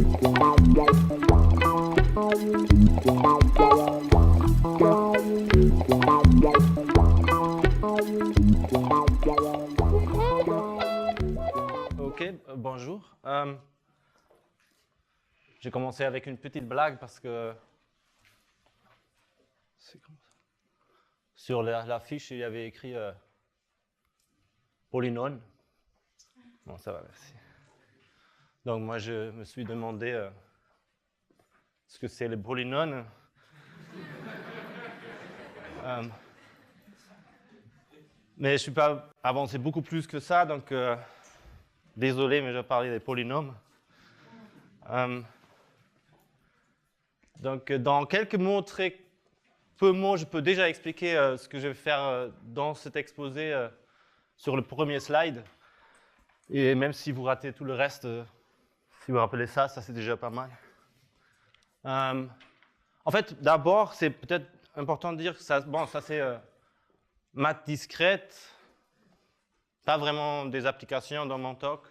Ok, bonjour. J'ai commencé avec une petite blague parce que sur la fiche, il y avait écrit polynôme. Bon, ça va, merci. Donc moi, je me suis demandé ce que c'est le polynôme. Mais je ne suis pas avancé beaucoup plus que ça, donc désolé, mais je vais parler des polynômes. Donc dans quelques mots, très peu de mots, je peux déjà expliquer ce que je vais faire dans cet exposé sur le premier slide. Et même si vous ratez tout le reste, si vous rappelez ça, ça c'est déjà pas mal. En fait, d'abord, c'est peut-être important de dire que ça, bon, ça c'est maths discrète, pas vraiment des applications dans mon talk.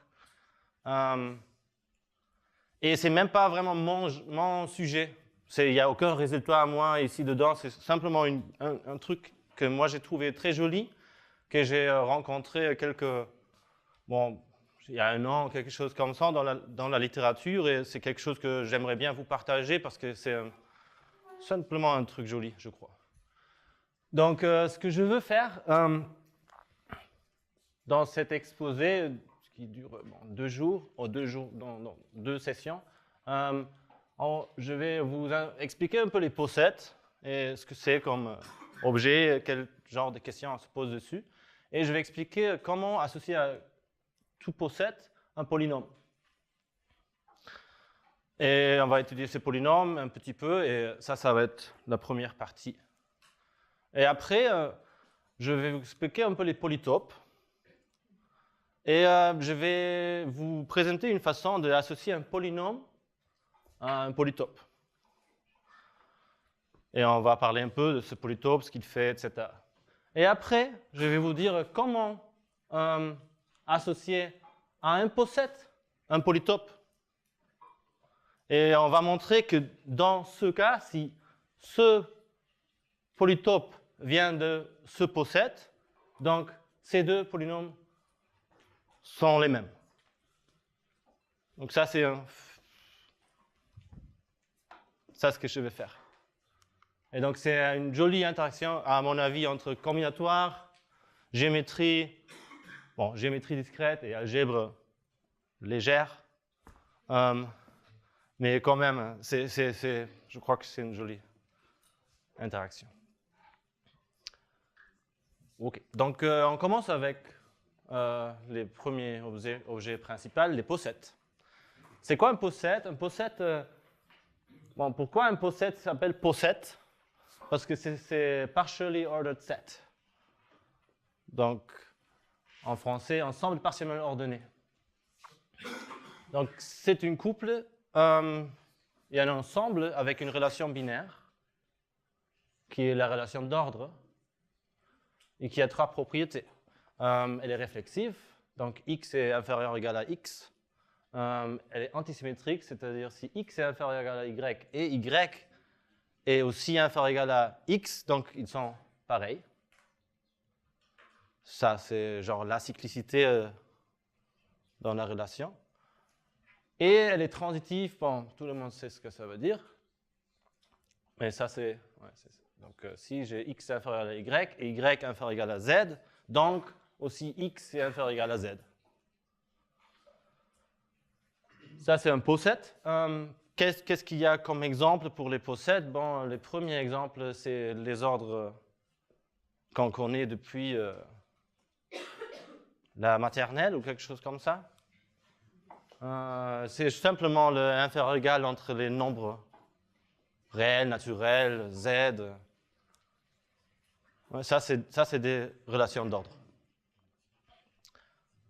Et c'est même pas vraiment mon sujet. Il n'y a aucun résultat à moi ici dedans, c'est simplement un truc que moi j'ai trouvé très joli, que j'ai rencontré il y a un an, quelque chose comme ça dans la littérature, et c'est quelque chose que j'aimerais bien vous partager parce que c'est simplement un truc joli, je crois. Donc, ce que je veux faire dans cet exposé, qui dure 2 jours, deux sessions, je vais vous expliquer un peu les possets et ce que c'est comme objet, quel genre de questions on se pose dessus. Et je vais expliquer comment associer à tout posset un polynôme. Et on va étudier ces polynômes un petit peu, et ça va être la première partie. Et après, je vais vous expliquer un peu les polytopes. Et je vais vous présenter une façon d'associer un polynôme à un polytope. Et on va parler un peu de ce polytope, ce qu'il fait, etc. Et après, je vais vous dire comment associer à un posset un polytope. Et on va montrer que dans ce cas, si ce polytope vient de ce posset, donc ces deux polynômes sont les mêmes. Donc ça, c'est ce que je vais faire. Et donc c'est une jolie interaction, à mon avis, entre combinatoire, géométrie discrète et algèbre légère. Mais quand même, je crois que c'est une jolie interaction. Ok, donc on commence avec les premiers objets principaux, les possets. C'est quoi un posset? Un posset, pourquoi un posset s'appelle posset? Parce que c'est partially ordered set. Donc, en français, ensemble partiellement ordonné. Donc, c'est une couple et un ensemble avec une relation binaire, qui est la relation d'ordre, et qui a 3 propriétés. Elle est réflexive, donc x est inférieur ou égal à x. Elle est antisymétrique, c'est-à-dire si x est inférieur ou égal à y, et y est aussi inférieur ou égal à x, donc ils sont pareils. Ça, c'est genre la cyclicité dans la relation. Et elle est transitive, bon, tout le monde sait ce que ça veut dire. Mais ça, c'est... Ouais, donc, si j'ai x inférieur à y et y inférieur ou égal à z, donc aussi x est inférieur ou égal à z. Ça, c'est un posset. Qu'est-ce qu'il y a comme exemple pour les possets? Bon, les premiers exemples, c'est les ordres qu'on connaît depuis la maternelle ou quelque chose comme ça. C'est simplement le inférieur ou égal entre les nombres réels, naturels, z. Ouais, ça, c'est des relations d'ordre.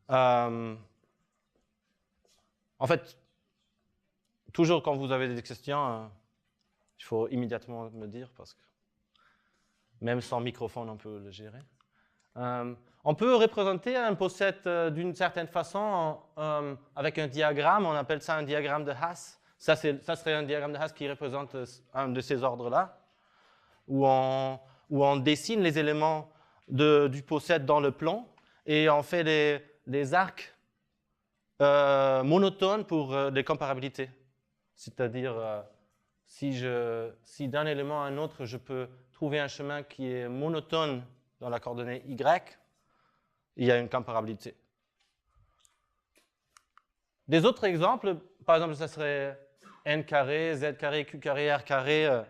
En fait, toujours quand vous avez des questions, il faut immédiatement me dire, parce que même sans microphone, on peut le gérer. On peut représenter un posset d'une certaine façon avec un diagramme, on appelle ça un diagramme de Hasse. Ça serait un diagramme de Haas qui représente un de ces ordres-là, où on dessine les éléments du poset dans le plan et on fait des arcs monotones pour des comparabilités. C'est-à-dire, si d'un élément à un autre, je peux trouver un chemin qui est monotone dans la coordonnée y, il y a une comparabilité. Des autres exemples, par exemple, ça serait n carré, z carré, q carré, r carré.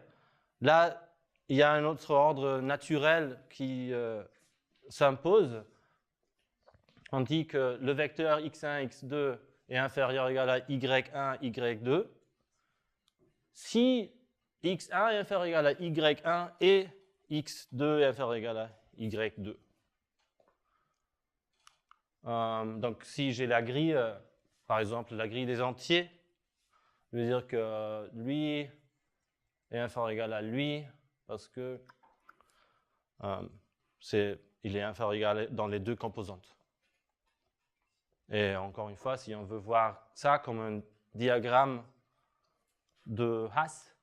Là, il y a un autre ordre naturel qui s'impose. On dit que le vecteur x1, x2 est inférieur ou égal à y1, y2. Si x1 est inférieur ou égal à y1 et x2 est inférieur ou égal à y2. Donc, si j'ai la grille, par exemple, la grille des entiers, je veux dire que lui est inférieur ou égal à lui parce que il est inférieur ou égal dans les deux composantes. Et encore une fois, si on veut voir ça comme un diagramme de Haas,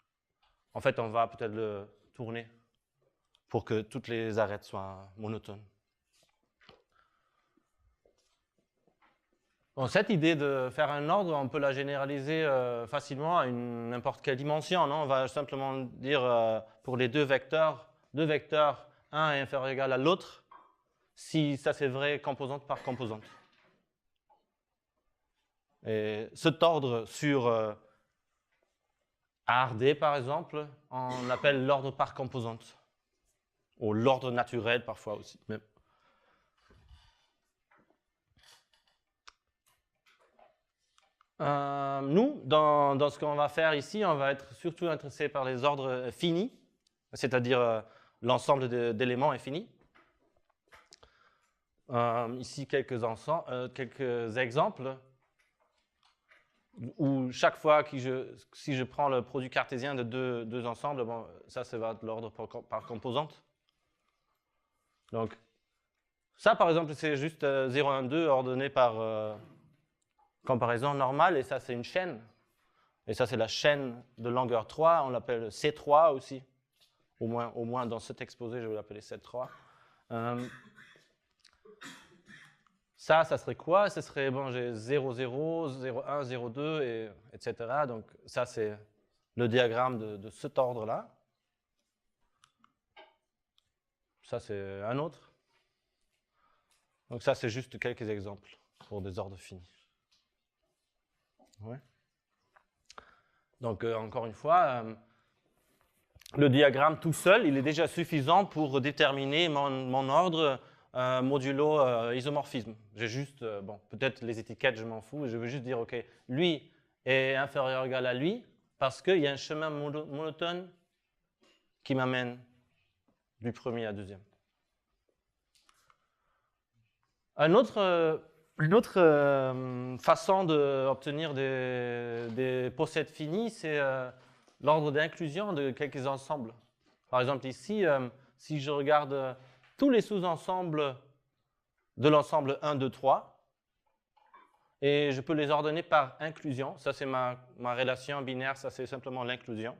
en fait, on va peut-être le tourner pour que toutes les arêtes soient monotones. Bon, cette idée de faire un ordre, on peut la généraliser facilement à n'importe quelle dimension. Non, on va simplement dire pour les deux vecteurs, un est inférieur ou égal à l'autre, si ça c'est vrai composante par composante. Et cet ordre sur ARD, par exemple, on l'appelle l'ordre par composante, ou l'ordre naturel parfois aussi. Même. Nous, dans ce qu'on va faire ici, on va être surtout intéressé par les ordres finis, c'est-à-dire l'ensemble d'éléments est fini. Ici, quelques exemples où chaque fois que si je prends le produit cartésien de deux ensembles, bon, ça va être l'ordre par composante. Donc, ça, par exemple, c'est juste 0, 1, 2 ordonné par comparaison normale, et ça, c'est une chaîne. Et ça, c'est la chaîne de longueur 3, on l'appelle C3 aussi. Au moins dans cet exposé, je vais l'appeler C3. Ça serait quoi? Ce serait, bon, j'ai 0, 0, 0, 1, 0, 2, etc. Donc, ça, c'est le diagramme de cet ordre-là. Ça, c'est un autre. Donc, ça, c'est juste quelques exemples pour des ordres finis. Ouais. Donc, encore une fois, le diagramme tout seul, il est déjà suffisant pour déterminer mon ordre modulo isomorphisme. J'ai juste, bon, peut-être les étiquettes, je m'en fous, je veux juste dire, OK, lui est inférieur ou égal à lui parce qu'il y a un chemin monotone qui m'amène du premier à deuxième. Une autre façon d'obtenir des possèdes finis, c'est l'ordre d'inclusion de quelques ensembles. Par exemple, ici, si je regarde tous les sous-ensembles de l'ensemble 1, 2, 3, et je peux les ordonner par inclusion. Ça, c'est ma relation binaire, ça, c'est simplement l'inclusion.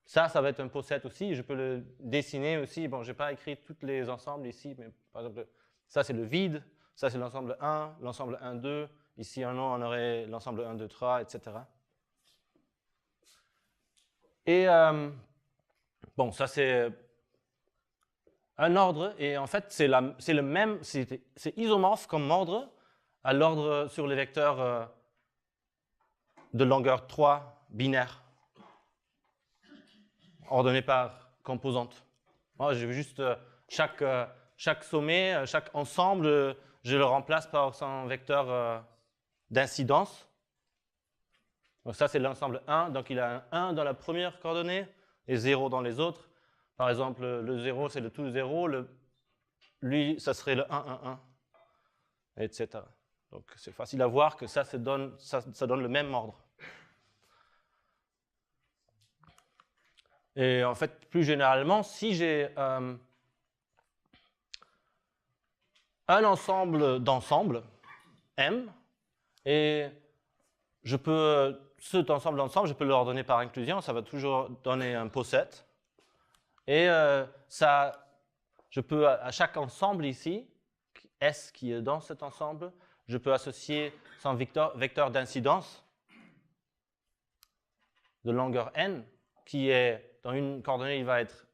Ça va être un possède aussi. Je peux le dessiner aussi. Bon, je n'ai pas écrit tous les ensembles ici, mais par exemple, ça, c'est le vide. Ça, c'est l'ensemble 1, l'ensemble 1, 2. Ici, on aurait l'ensemble 1, 2, 3, etc. Et bon, ça, c'est un ordre. Et en fait, c'est le même, c'est isomorphe comme ordre à l'ordre sur les vecteurs de longueur 3 binaire, ordonné par composante. Moi, je veux juste chaque sommet, chaque ensemble, je le remplace par son vecteur d'incidence. Donc ça, c'est l'ensemble 1. Donc il a un 1 dans la première coordonnée et 0 dans les autres. Par exemple, le 0, c'est le tout 0. Lui, ça serait le 1, 1, 1, etc. Donc c'est facile à voir que ça donne le même ordre. Et en fait, plus généralement, si j'ai un ensemble d'ensembles, M, et je peux cet ensemble d'ensemble, je peux l'ordonner par inclusion, ça va toujours donner un poset. Et je peux, à chaque ensemble ici, S qui est dans cet ensemble, je peux associer son vecteur d'incidence de longueur n, qui est dans une coordonnée, il va être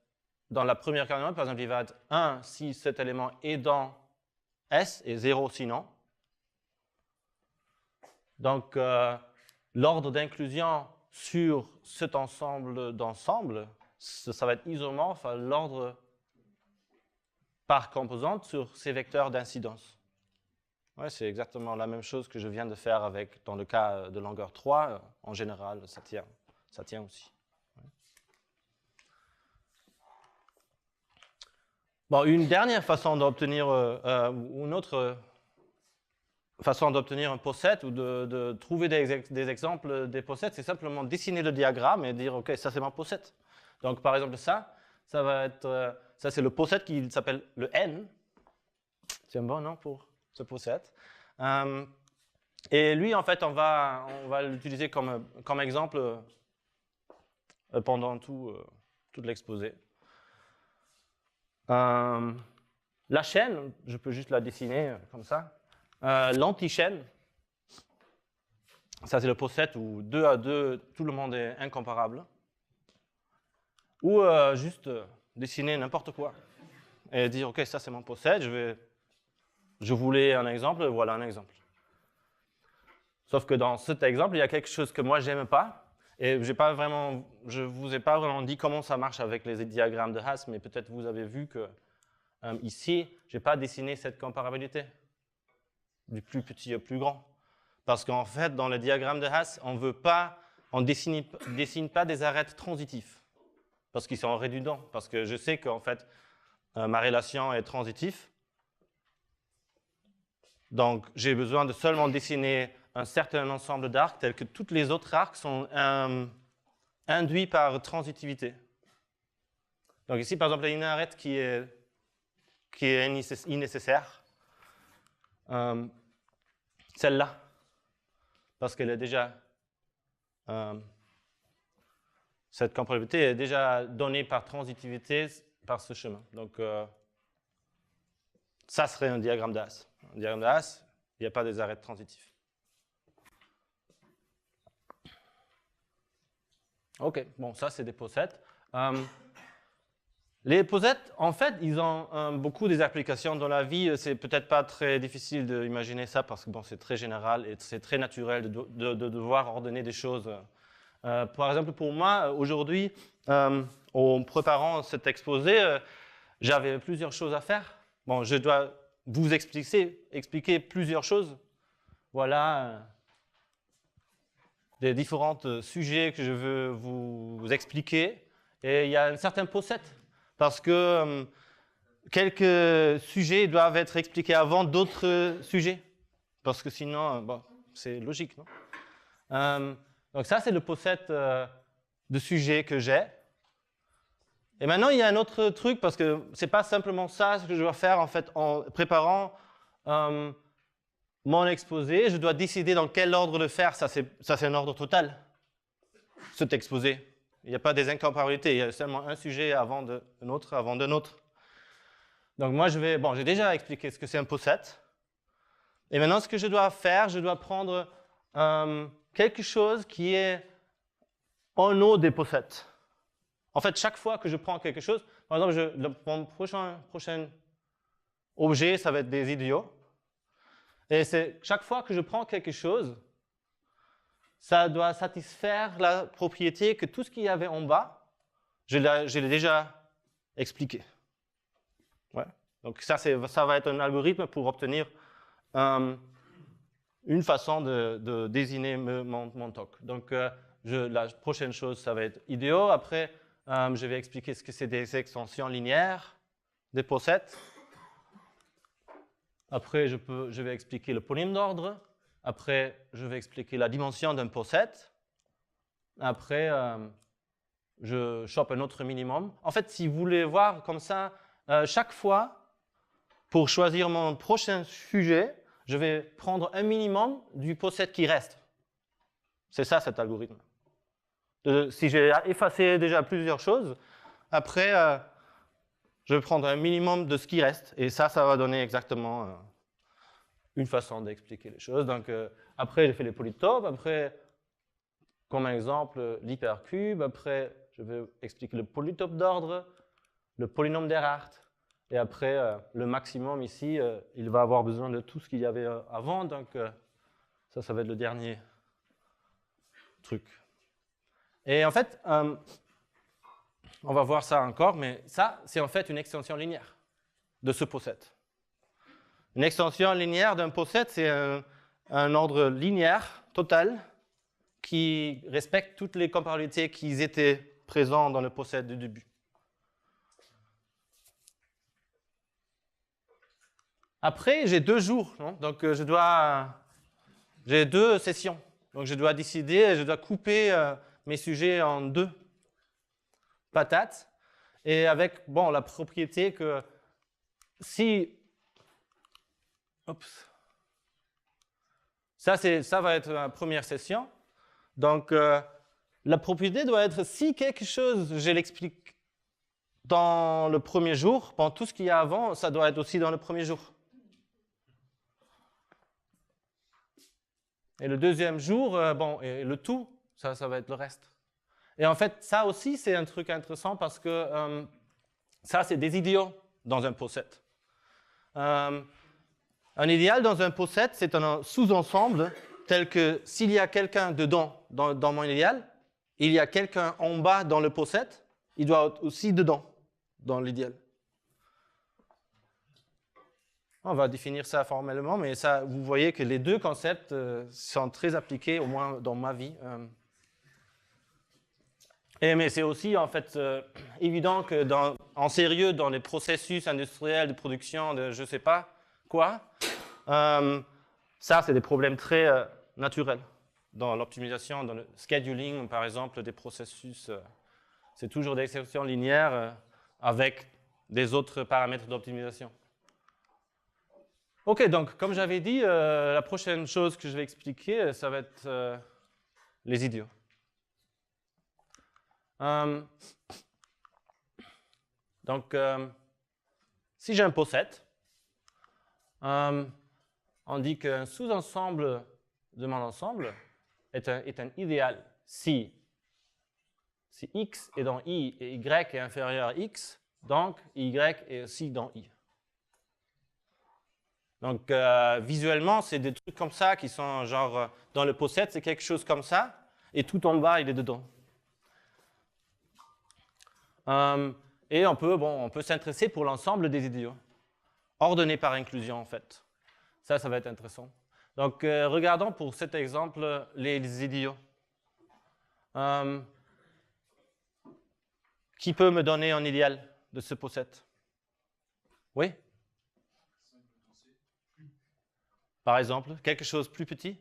dans la première coordonnée, par exemple, il va être 1 si cet élément est dans S et 0 sinon. Donc, l'ordre d'inclusion sur cet ensemble d'ensembles, ça va être isomorphe à l'ordre par composante sur ces vecteurs d'incidence. Ouais, c'est exactement la même chose que je viens de faire dans le cas de longueur 3. En général, ça tient aussi. Bon, une dernière façon d'obtenir, ou une autre façon d'obtenir un poset ou de trouver des exemples des posets, c'est simplement dessiner le diagramme et dire, OK, ça c'est mon poset. Donc, par exemple, ça va être, ça c'est le poset qui s'appelle le N. C'est un bon nom pour ce poset. Et lui, en fait, on va l'utiliser comme exemple pendant tout l'exposé. La chaîne, je peux juste la dessiner comme ça. L'antichaîne, ça c'est le poset où 2 à 2, tout le monde est incomparable. Ou juste dessiner n'importe quoi et dire, OK, ça c'est mon poset, je voulais un exemple, voilà un exemple. Sauf que dans cet exemple, il y a quelque chose que moi j'aime pas, et je vous ai pas vraiment dit comment ça marche avec les diagrammes de Haas, mais peut-être vous avez vu que ici, je n'ai pas dessiné cette comparabilité du plus petit au plus grand. Parce qu'en fait, dans le diagramme de Haas, on ne dessine pas des arêtes transitifs. Parce qu'ils sont redondants. Parce que je sais qu'en fait, ma relation est transitive. Donc, j'ai besoin de seulement dessiner un certain ensemble d'arcs, tels que tous les autres arcs sont induits par transitivité. Donc ici, par exemple, il y a une arête qui est innécessaire. Celle-là, parce qu'elle est déjà, cette comparabilité est déjà donnée par transitivité par ce chemin. Donc, ça serait un diagramme d'Haas. Un diagramme d'Haas, il n'y a pas des arêtes transitives. OK, bon, ça, c'est des posets. Les posets, en fait, ils ont beaucoup des applications dans la vie. C'est peut-être pas très difficile d'imaginer ça parce que bon, c'est très général et c'est très naturel de devoir ordonner des choses. Par exemple, pour moi, aujourd'hui, en préparant cet exposé, j'avais plusieurs choses à faire. Bon, je dois vous expliquer plusieurs choses. Voilà des différents sujets que je veux vous expliquer. Et il y a un certain poset. Parce que quelques sujets doivent être expliqués avant d'autres sujets. Parce que sinon, bon, c'est logique, non? Donc ça, c'est le poset de sujets que j'ai. Et maintenant, il y a un autre truc, parce que ce n'est pas simplement ça ce que je dois faire en fait, en préparant mon exposé. Je dois décider dans quel ordre le faire. Ça, c'est un ordre total, cet exposé. Il n'y a pas des incomparabilités, il y a seulement un sujet avant d'un autre. Donc moi, j'ai déjà expliqué ce que c'est un poset. Et maintenant, ce que je dois faire, je dois prendre quelque chose qui est en haut des posets. En fait, chaque fois que je prends quelque chose, par exemple, mon prochain objet, ça va être des idiots. Et c'est chaque fois que je prends quelque chose, ça doit satisfaire la propriété que tout ce qu'il y avait en bas, je l'ai déjà expliqué. Ouais. Donc ça va être un algorithme pour obtenir une façon de désigner mon talk. Donc la prochaine chose, ça va être idéaux. Après, je vais expliquer ce que c'est des extensions linéaires, des posets. Après, je vais expliquer le polynôme d'ordre. Après, je vais expliquer la dimension d'un poset. Après, je chope un autre minimum. En fait, si vous voulez voir comme ça, chaque fois, pour choisir mon prochain sujet, je vais prendre un minimum du poset qui reste. C'est ça cet algorithme. Si j'ai effacé déjà plusieurs choses, après, je vais prendre un minimum de ce qui reste. Et ça va donner exactement une façon d'expliquer les choses. Donc, après, j'ai fait les polytopes. Après, comme exemple, l'hypercube. Après, je vais expliquer le polytope d'ordre, le polynôme d'Erhard. Et après, le maximum ici, il va avoir besoin de tout ce qu'il y avait avant. Donc, ça va être le dernier truc. Et en fait, on va voir ça encore, mais ça, c'est en fait une extension linéaire de ce poset. Une extension linéaire d'un poset, c'est un ordre linéaire total qui respecte toutes les comparabilités qui étaient présentes dans le poset du début. Après, j'ai 2 jours, non? Donc j'ai 2 sessions. Donc je dois décider, je dois couper mes sujets en 2 patates, et avec la propriété que si... Oups. Ça va être la première session. Donc, la propriété doit être si quelque chose, je l'explique dans le premier jour, tout ce qu'il y a avant, ça doit être aussi dans le premier jour. Et le deuxième jour, et le tout, ça va être le reste. Et en fait, ça aussi, c'est un truc intéressant parce que ça, c'est des idiots dans un poset. Un idéal dans un poset, c'est un sous-ensemble tel que s'il y a quelqu'un dedans, dans mon idéal, il y a quelqu'un en bas dans le poset, il doit être aussi dedans, dans l'idéal. On va définir ça formellement, mais ça, vous voyez que les 2 concepts sont très appliqués, au moins dans ma vie. Mais c'est aussi en fait évident que en sérieux, dans les processus industriels de production de je ne sais pas quoi, ça c'est des problèmes très naturels. Dans l'optimisation, dans le scheduling par exemple, des processus, c'est toujours des exceptions linéaires avec des autres paramètres d'optimisation. Ok, donc comme j'avais dit, la prochaine chose que je vais expliquer, ça va être les idiots. Donc, si j'ai un poset, on dit qu'un sous-ensemble de mon ensemble est un idéal si x est dans i et y est inférieur à x, donc y est aussi dans i. Donc, visuellement, c'est des trucs comme ça qui sont genre, dans le poset, c'est quelque chose comme ça, et tout en bas, il est dedans. Et on peut s'intéresser pour l'ensemble des idiots, ordonnés par inclusion, en fait. Ça va être intéressant. Donc, regardons pour cet exemple les idiots. Qui peut me donner un idéal de ce poset? Oui? Par exemple, quelque chose de plus petit?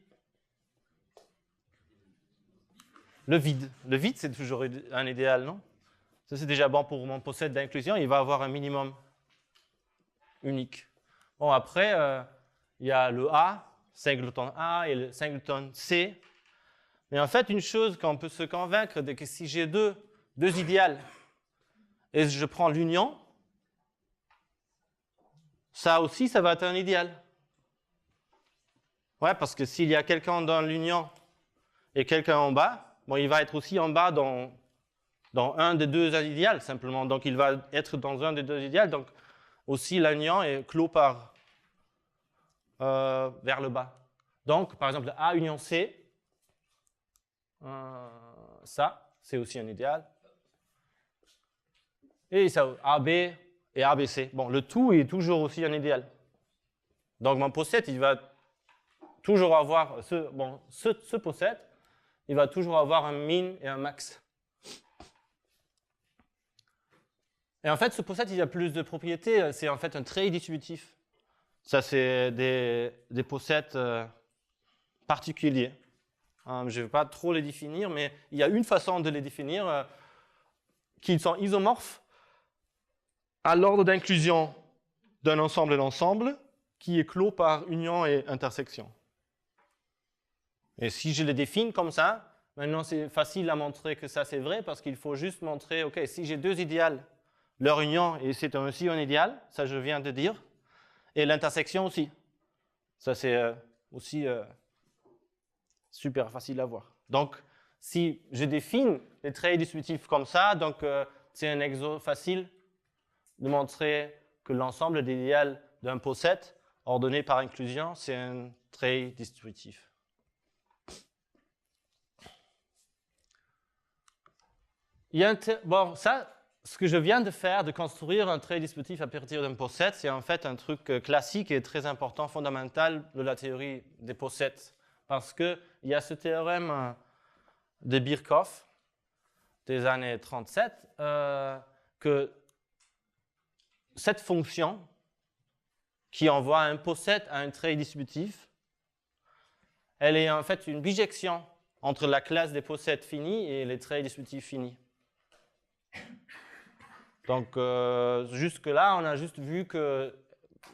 Le vide. Le vide, c'est toujours un idéal, non? Ça, c'est déjà bon pour mon poset d'inclusion. Il va avoir un minimum unique. Bon, après, il y a le A, singleton A et le singleton C. Mais en fait, une chose qu'on peut se convaincre, c'est que si j'ai deux idéals et je prends l'union, ça aussi, ça va être un idéal. Ouais, parce que s'il y a quelqu'un dans l'union et quelqu'un en bas, il va être aussi en bas dans un des 2 idéaux, simplement. Donc, il va être dans un des 2 idéaux. Donc, aussi, l'union est clos par vers le bas. Donc, par exemple, A union C, ça, c'est aussi un idéal. Et ça, AB et ABC. Bon, le tout est toujours aussi un idéal. Donc, mon poset, il va toujours avoir, ce poset, il va toujours avoir un min et un max. Et en fait, ce poset, il a plus de propriétés. C'est en fait un trait distributif. Ça, c'est des posets particuliers. Je ne vais pas trop les définir, mais il y a une façon de les définir, qu'ils sont isomorphes à l'ordre d'inclusion d'un ensemble et l'ensemble qui est clos par union et intersection. Et si je les définis comme ça, maintenant c'est facile à montrer que ça c'est vrai parce qu'il faut juste montrer, ok, si j'ai deux idéales, leur union, et c'est aussi un idéal, ça je viens de dire, et l'intersection aussi. Ça c'est aussi super facile à voir. Donc, si je définis les traits distributifs comme ça, donc c'est un exo facile de montrer que l'ensemble des idéales d'un poset ordonné par inclusion, c'est un trait distributif. Bon, ça, ce que je viens de faire, de construire un trait distributif à partir d'un poset, c'est en fait un truc classique et très important, fondamental de la théorie des posets. Parce qu'il y a ce théorème de Birkhoff des années 37 que cette fonction qui envoie un poset à un trait distributif, elle est en fait une bijection entre la classe des posets finis et les traits distributifs finis. Donc, jusque-là, on a juste vu que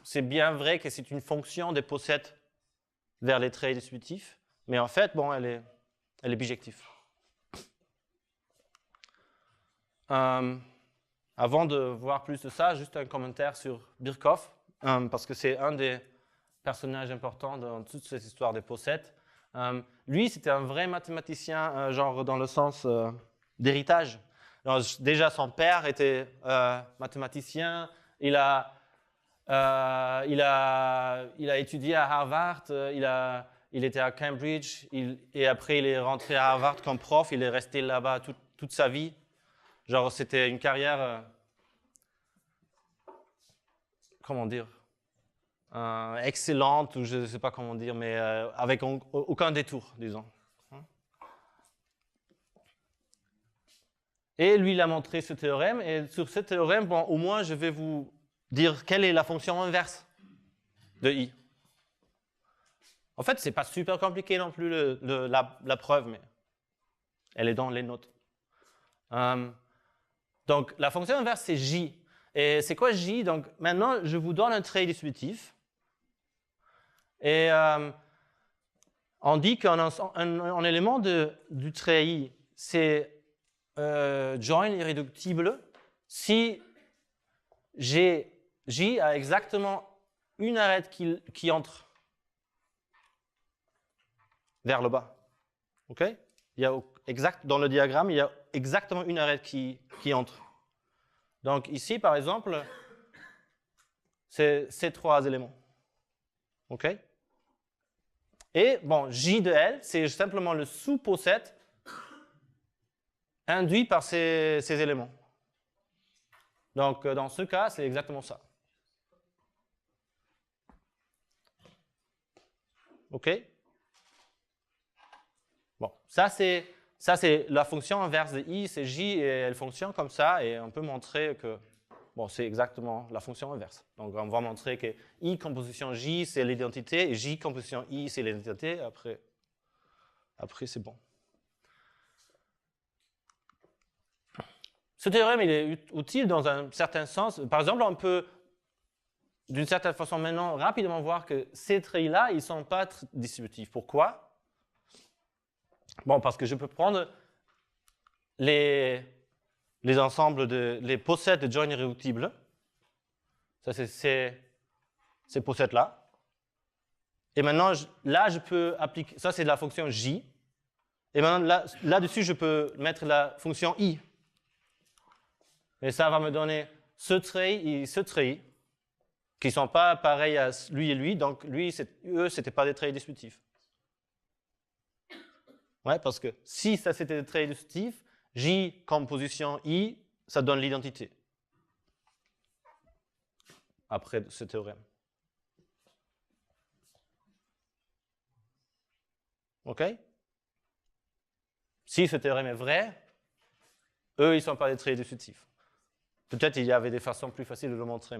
c'est bien vrai que c'est une fonction des posets vers les traits distributifs, mais en fait, bon, elle est bijective. Avant de voir plus de ça, juste un commentaire sur Birkhoff, parce que c'est un des personnages importants dans toute cette histoire des posets. Lui, c'était un vrai mathématicien, genre dans le sens d'héritage. Déjà, son père était mathématicien. Il a étudié à Harvard. Il était à Cambridge. Et après, il est rentré à Harvard comme prof. Il est resté là-bas toute sa vie. Genre, c'était une carrière, comment dire, excellente, ou je ne sais pas comment dire, mais avec aucun détour, disons. Et lui, il a montré ce théorème, et sur ce théorème, bon, au moins, je vais vous dire quelle est la fonction inverse de I. En fait, ce n'est pas super compliqué non plus, la preuve, mais elle est dans les notes. Donc, la fonction inverse, c'est J. Et c'est quoi J? Donc, maintenant, je vous donne un trait distributif. Et on dit qu'un élément du trait I, c'est join irréductible si J a exactement une arête qui entre vers le bas. OK? Dans le diagramme, il y a exactement une arête qui entre. Donc ici, par exemple, c'est ces trois éléments. OK? Et bon, J de L, c'est simplement le sous-poset induit par ces éléments. Donc dans ce cas, c'est exactement ça. OK? Bon, ça c'est la fonction inverse de I, c'est J, et elle fonctionne comme ça, et on peut montrer que bon, c'est exactement la fonction inverse. Donc on va montrer que I composition J, c'est l'identité, et J composition I, c'est l'identité. Après c'est bon. Ce théorème, il est utile dans un certain sens. Par exemple, on peut, d'une certaine façon maintenant, rapidement voir que ces traits-là, ils ne sont pas distributifs. Pourquoi? Bon, parce que je peux prendre les ensembles les possets de join irréductible. Ça, c'est ces possets-là. Et maintenant, là, je peux appliquer, ça c'est la fonction J. Et maintenant, là-dessus, je peux mettre la fonction I. Et ça va me donner ce trait et ce trait, qui ne sont pas pareils à lui et lui. Donc, eux, ce n'étaient pas des traits distributifs. Ouais, parce que si ça c'était des traits distributifs, J comme position I, ça donne l'identité. Après ce théorème. OK? Si ce théorème est vrai, eux, ils ne sont pas des traits distributifs. Peut-être il y avait des façons plus faciles de le montrer,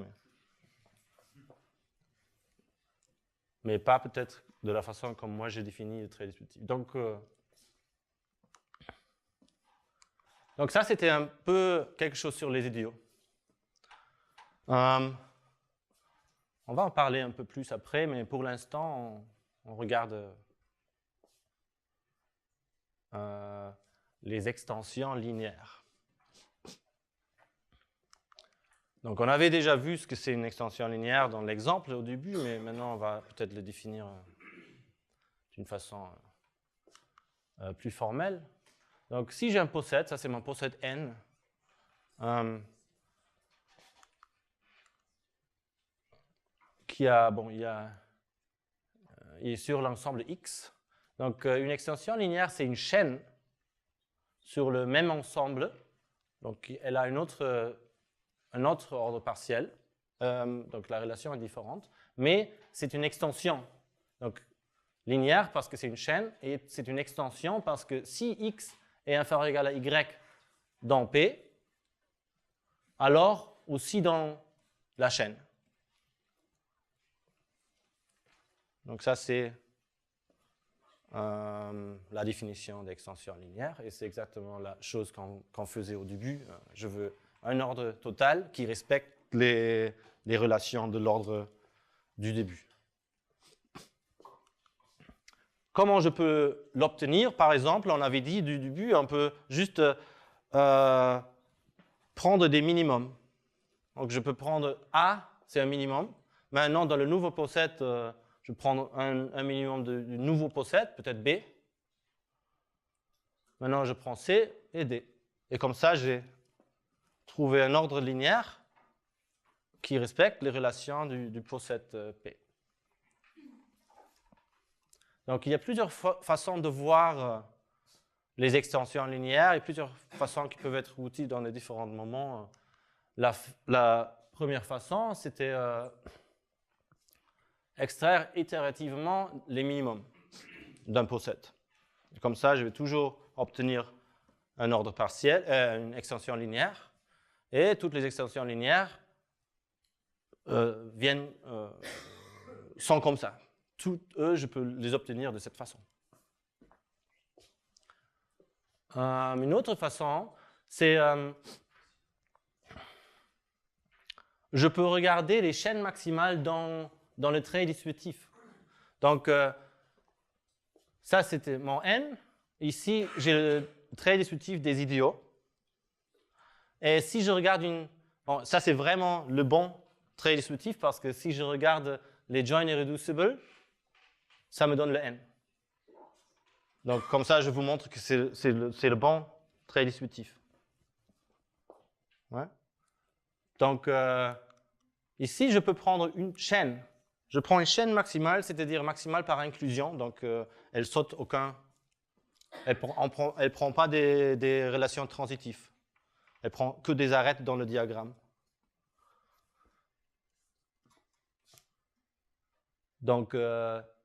mais pas peut-être de la façon comme moi j'ai défini les traits distributifs. Donc ça, c'était un peu quelque chose sur les idiots. On va en parler un peu plus après, mais pour l'instant, on regarde les extensions linéaires. Donc, on avait déjà vu ce que c'est une extension linéaire dans l'exemple au début, mais maintenant, on va peut-être le définir d'une façon plus formelle. Donc, si j'ai un possède, ça c'est mon possède n, il est sur l'ensemble X. Donc, une extension linéaire, c'est une chaîne sur le même ensemble. Donc, elle a un autre ordre partiel. Donc, la relation est différente. Mais c'est une extension. Donc, linéaire parce que c'est une chaîne. Et c'est une extension parce que si X est inférieur ou égal à Y dans P, alors aussi dans la chaîne. Donc ça, c'est la définition d'extension linéaire, et c'est exactement la chose qu'on faisait au début. Je veux un ordre total qui respecte les relations de l'ordre du début. Comment je peux l'obtenir? Par exemple, on avait dit du début, on peut juste prendre des minimums. Donc je peux prendre A, c'est un minimum. Maintenant, dans le nouveau possède, je prends un minimum du nouveau possède, peut-être B. Maintenant, je prends C et D. Et comme ça, j'ai trouvé un ordre linéaire qui respecte les relations du possède P. Donc, il y a plusieurs façons de voir les extensions linéaires et plusieurs façons qui peuvent être utiles dans les différents moments. La première façon, c'était extraire itérativement les minimums d'un possède. Comme ça, je vais toujours obtenir un ordre partiel, une extension linéaire, et toutes les extensions linéaires sont comme ça. Toutes eux, je peux les obtenir de cette façon. Une autre façon, c'est je peux regarder les chaînes maximales dans le trait distributif. Donc, ça, c'était mon n. Ici, j'ai le trait distributif des idéaux. Et si je regarde bon, ça, c'est vraiment le bon trait distributif, parce que si je regarde les joint irreducible, ça me donne le n. Donc, comme ça, je vous montre que c'est le bon trait distributif. Ouais. Donc, ici, je peux prendre une chaîne. Je prends une chaîne maximale, c'est-à-dire maximale par inclusion. Donc, elle saute aucun. Elle ne prend pas des relations transitives. Elle prend que des arêtes dans le diagramme. Donc,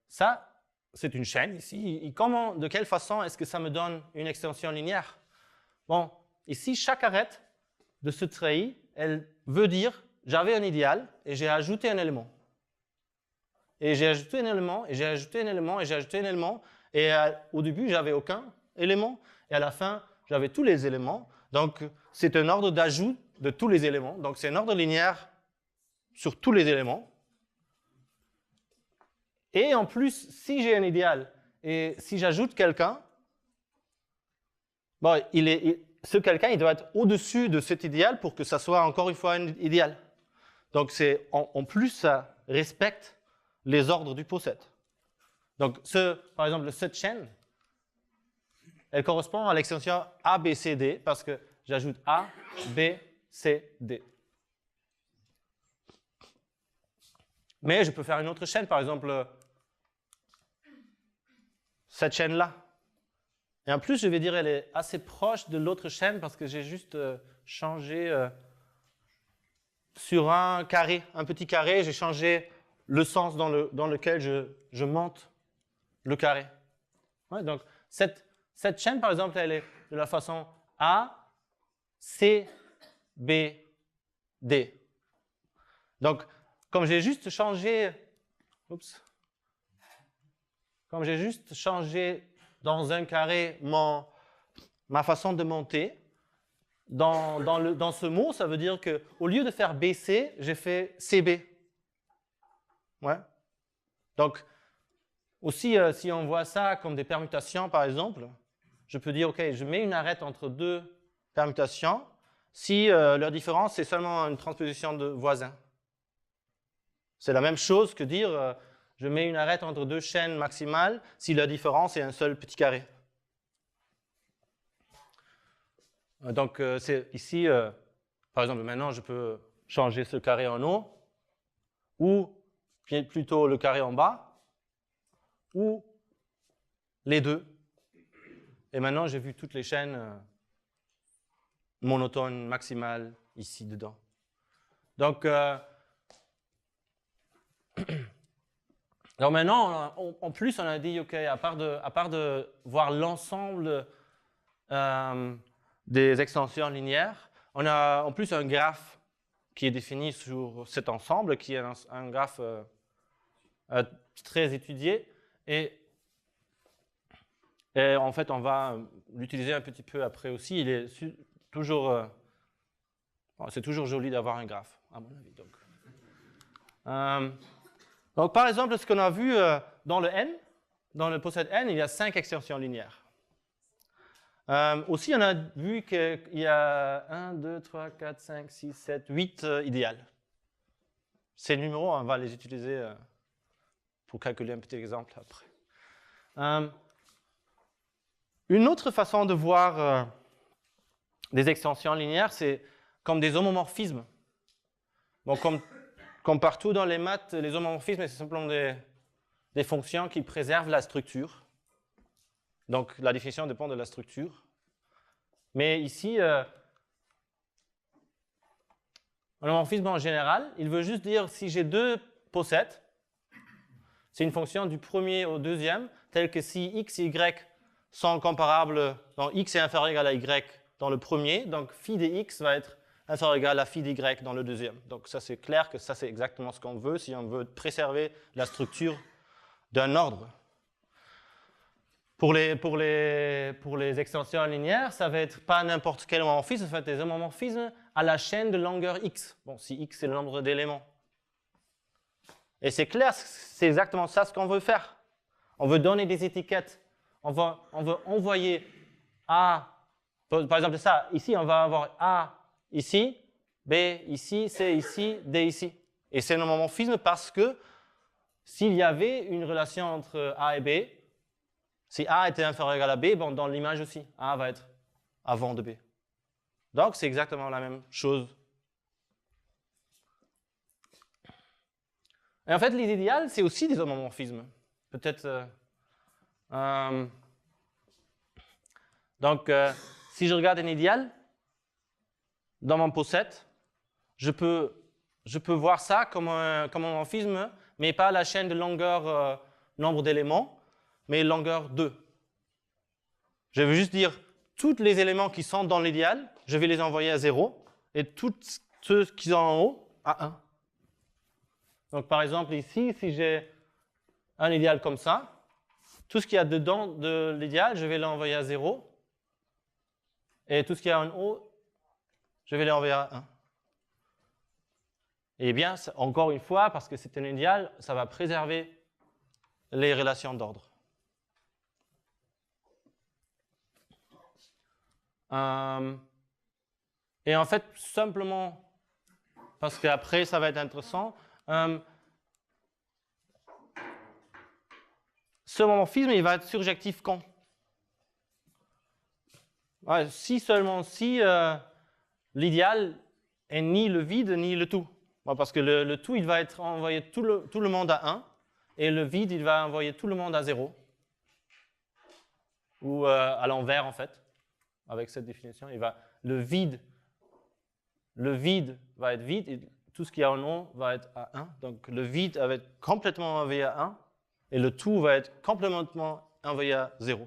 ça, c'est une chaîne ici. Et de quelle façon est-ce que ça me donne une extension linéaire? Bon, ici, chaque arête de ce treillis, elle veut dire j'avais un idéal et j'ai ajouté un élément. Et j'ai ajouté un élément, et j'ai ajouté un élément, et j'ai ajouté un élément. Et au début, j'avais aucun élément. Et à la fin, j'avais tous les éléments. Donc, c'est un ordre d'ajout de tous les éléments. Donc, c'est un ordre linéaire sur tous les éléments. Et en plus, si j'ai un idéal et si j'ajoute quelqu'un, bon, ce quelqu'un, il doit être au-dessus de cet idéal pour que ça soit encore une fois un idéal. Donc, en plus, ça respecte les ordres du possède. Donc, par exemple, cette chaîne, elle correspond à l'extension A, B, C, D, parce que j'ajoute A, B, C, D. Mais je peux faire une autre chaîne, par exemple, cette chaîne-là. Et en plus, je vais dire elle est assez proche de l'autre chaîne parce que j'ai juste changé sur un carré, un petit carré, j'ai changé le sens dans lequel je monte le carré. Ouais, donc, cette chaîne, par exemple, elle est de la façon A, C, B, D. Donc, comme j'ai juste changé, comme j'ai juste changé dans un carré ma façon de monter, dans ce mot, ça veut dire qu'au lieu de faire BC, j'ai fait CB. Ouais. Donc, aussi, si on voit ça comme des permutations, par exemple, je peux dire, OK, je mets une arête entre deux permutations si leur différence c'est seulement une transposition de voisins. C'est la même chose que dire, je mets une arête entre deux chaînes maximales si leur différence est un seul petit carré. Donc, c'est ici, par exemple, maintenant, je peux changer ce carré en haut, ou plutôt le carré en bas, ou les deux. Et maintenant, j'ai vu toutes les chaînes monotones maximales ici dedans. Donc, alors maintenant, en plus, on a dit, OK, à part de voir l'ensemble des extensions linéaires, on a en plus un graphe qui est défini sur cet ensemble, qui est un graphe très étudié. Et en fait, on va l'utiliser un petit peu après aussi. Il est toujours, c'est toujours joli d'avoir un graphe, à mon avis. Donc, par exemple, ce qu'on a vu dans le N, dans le possède N, il y a 5 extensions linéaires. Aussi, on a vu qu'il y a 1, 2, 3, 4, 5, 6, 7, 8 idéales. Ces numéros, on va les utiliser pour calculer un petit exemple après. Une autre façon de voir des extensions linéaires, c'est comme des homomorphismes. Bon, comme partout dans les maths, les homomorphismes, c'est simplement des fonctions qui préservent la structure. Donc, la définition dépend de la structure. Mais ici, un homomorphisme en général, il veut juste dire si j'ai deux possèdes, c'est une fonction du premier au deuxième, telle que si x et y sont comparables, donc x est inférieur ou égal à y dans le premier, donc phi de x va être inférieur ou égal à phi d'y dans le deuxième. Donc ça, c'est clair que ça, c'est exactement ce qu'on veut si on veut préserver la structure d'un ordre. Pour les extensions linéaires, ça va être pas n'importe quel homomorphisme, ça va être des homomorphismes à la chaîne de longueur x. Bon, si x c'est le nombre d'éléments. Et c'est clair, c'est exactement ça ce qu'on veut faire. On veut donner des étiquettes. On veut envoyer A, par exemple ça, ici on va avoir A ici, B ici, C ici, D ici. Et c'est un homomorphisme parce que s'il y avait une relation entre A et B, si A était inférieur ou égal à B, bon, dans l'image aussi, A va être avant de B. Donc, c'est exactement la même chose. Et en fait, les idéales, c'est aussi des homomorphismes. Peut-être. Donc, si je regarde un idéal dans mon possède, je peux voir ça comme un homomorphisme, mais pas la chaîne de longueur nombre d'éléments, mais longueur 2. Je veux juste dire, tous les éléments qui sont dans l'idéal, je vais les envoyer à 0, et tous ceux qui sont en haut, à 1. Donc par exemple ici, si j'ai un idéal comme ça, tout ce qu'il y a dedans de l'idéal, je vais l'envoyer à 0, et tout ce qu'il y a en haut, je vais l'envoyer à 1. Et bien, encore une fois, parce que c'est un idéal, ça va préserver les relations d'ordre. Et en fait, simplement, parce qu'après, ça va être intéressant, ce homomorphisme, il va être surjectif quand? Ouais, si seulement si l'idéal est ni le vide ni le tout. Bon, parce que le tout, il va être envoyé tout le monde à 1, et le vide, il va envoyer tout le monde à 0. Ou à l'envers, en fait. Avec cette définition, le vide va être vide, et tout ce qu'il y a en haut va être à 1. Donc le vide va être complètement envoyé à 1, et le tout va être complètement envoyé à 0.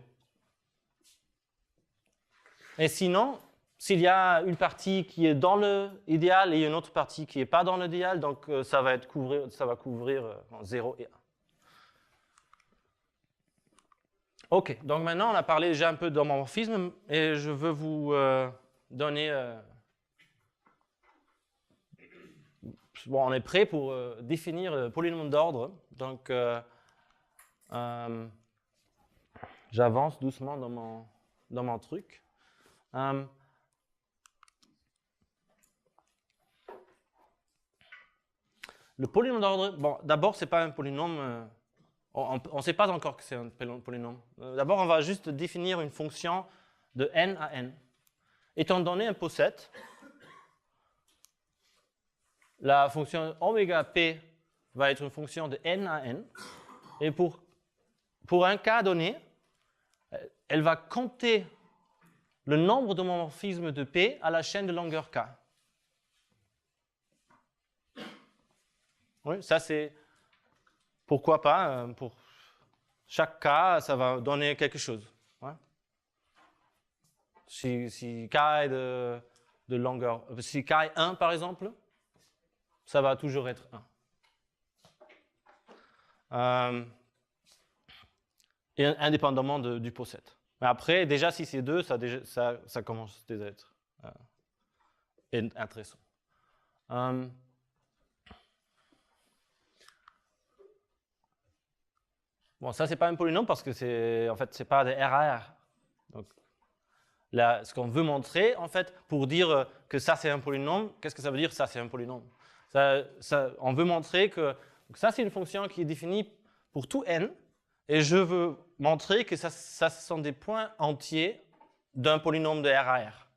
Et sinon, s'il y a une partie qui est dans l'idéal et une autre partie qui n'est pas dans l'idéal, donc ça va couvrir 0 et 1. OK, donc maintenant on a parlé déjà un peu d'homomorphisme et je veux vous donner... Bon, on est prêt pour définir le polynôme d'ordre. Donc, j'avance doucement dans mon dans mon truc. Le polynôme d'ordre, bon, d'abord, ce n'est pas un polynôme, on ne sait pas encore que c'est un polynôme. D'abord, on va juste définir une fonction de n à n. Étant donné un poset, la fonction oméga p va être une fonction de n à n. Et pour un cas donné, elle va compter le nombre d'homomorphismes de p à la chaîne de longueur k. Oui, ça c'est, pourquoi pas, pour chaque cas, ça va donner quelque chose. Ouais. Si k est de longueur, si k est 1 par exemple, ça va toujours être 1. Et indépendamment du poset. Mais après, déjà si c'est 2, ça commence déjà à être intéressant. Bon, ça, c'est pas un polynôme parce que en fait, c'est pas des RAR. Donc, là, ce qu'on veut montrer, en fait, pour dire que ça, c'est un polynôme, qu'est-ce que ça veut dire, ça, c'est un polynôme? On veut montrer que ça, c'est une fonction qui est définie pour tout n, et je veux montrer que ça sont des points entiers d'un polynôme de RAR.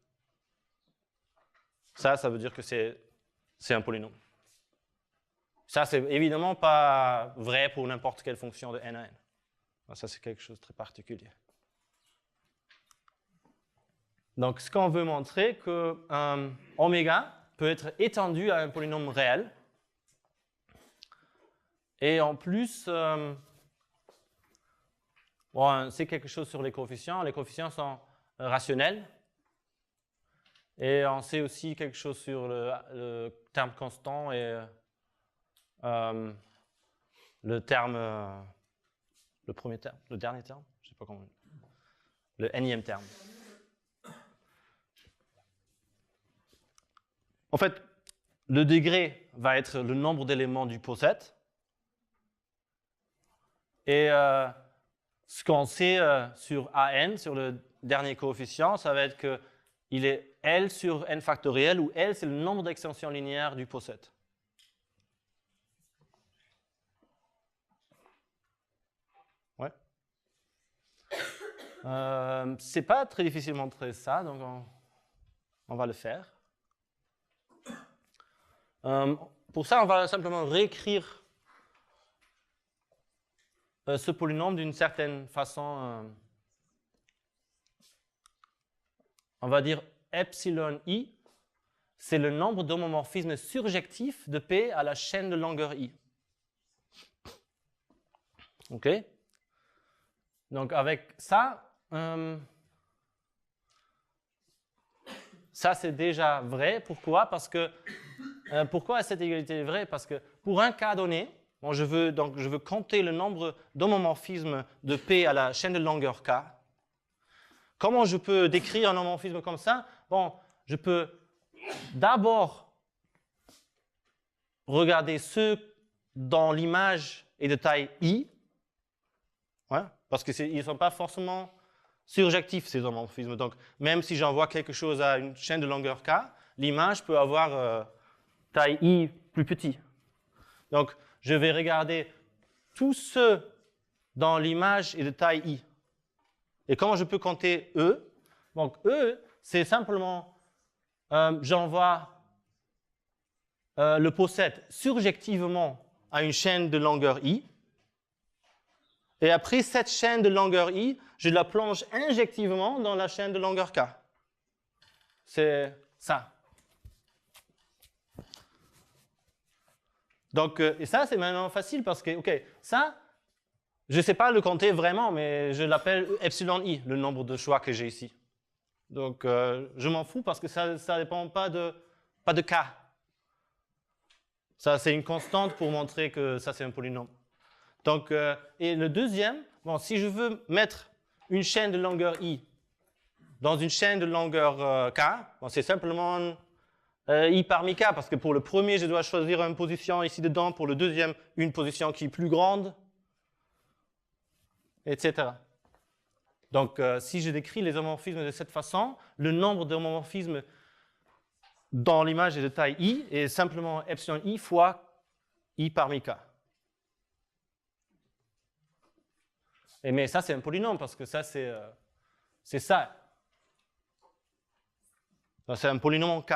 Ça veut dire que c'est un polynôme. Ça, c'est évidemment pas vrai pour n'importe quelle fonction de n à n. Ça, c'est quelque chose de très particulier. Donc, ce qu'on veut montrer, que oméga peut être étendu à un polynôme réel. Et en plus, bon, c'est quelque chose sur les coefficients. Les coefficients sont rationnels. Et on sait aussi quelque chose sur le terme constant et le terme, le premier terme, le dernier terme, je ne sais pas comment, le nème terme. En fait, le degré va être le nombre d'éléments du poset. Et ce qu'on sait sur an, sur le dernier coefficient, ça va être qu'il est L sur n factoriel, où L, c'est le nombre d'extensions linéaires du poset. Ouais. C'est pas très difficile de montrer ça, donc on va le faire. Pour ça, on va simplement réécrire ce polynôme d'une certaine façon. On va dire epsilon i, c'est le nombre d'homomorphismes surjectifs de P à la chaîne de longueur i. OK? Donc avec ça, ça c'est déjà vrai. Pourquoi? Parce que pourquoi cette égalité est vraie? Parce que pour un cas donné, bon, je veux compter le nombre d'homomorphismes de P à la chaîne de longueur K. Comment je peux décrire un homomorphisme comme ça? Bon, je peux d'abord regarder ceux dont l'image est de taille i, ouais, parce qu'ils ne sont pas forcément surjectifs, ces homomorphismes. Donc, même si j'envoie quelque chose à une chaîne de longueur K, l'image peut avoir taille i plus petit. Donc, je vais regarder tous ceux dont l'image est de taille i. Et comment je peux compter E? Donc, E, c'est simplement, j'envoie le poset surjectivement à une chaîne de longueur i. Et après cette chaîne de longueur i, je la plonge injectivement dans la chaîne de longueur k. C'est ça. Donc, et ça, c'est maintenant facile parce que, OK, ça, je ne sais pas le compter vraiment, mais je l'appelle epsilon i, le nombre de choix que j'ai ici. Donc, je m'en fous parce que ça ne dépend pas de k. Ça, c'est une constante pour montrer que ça, c'est un polynôme. Donc, et le deuxième, bon, si je veux mettre une chaîne de longueur i dans une chaîne de longueur k, bon, c'est simplement i parmi k, parce que pour le premier, je dois choisir une position ici dedans, pour le deuxième, une position qui est plus grande, etc. Donc, si je décris les homomorphismes de cette façon, le nombre d'homomorphismes dans l'image est de taille i est simplement epsilon i fois i parmi k. Mais ça, c'est un polynôme parce que ça, c'est ça. C'est un polynôme en k.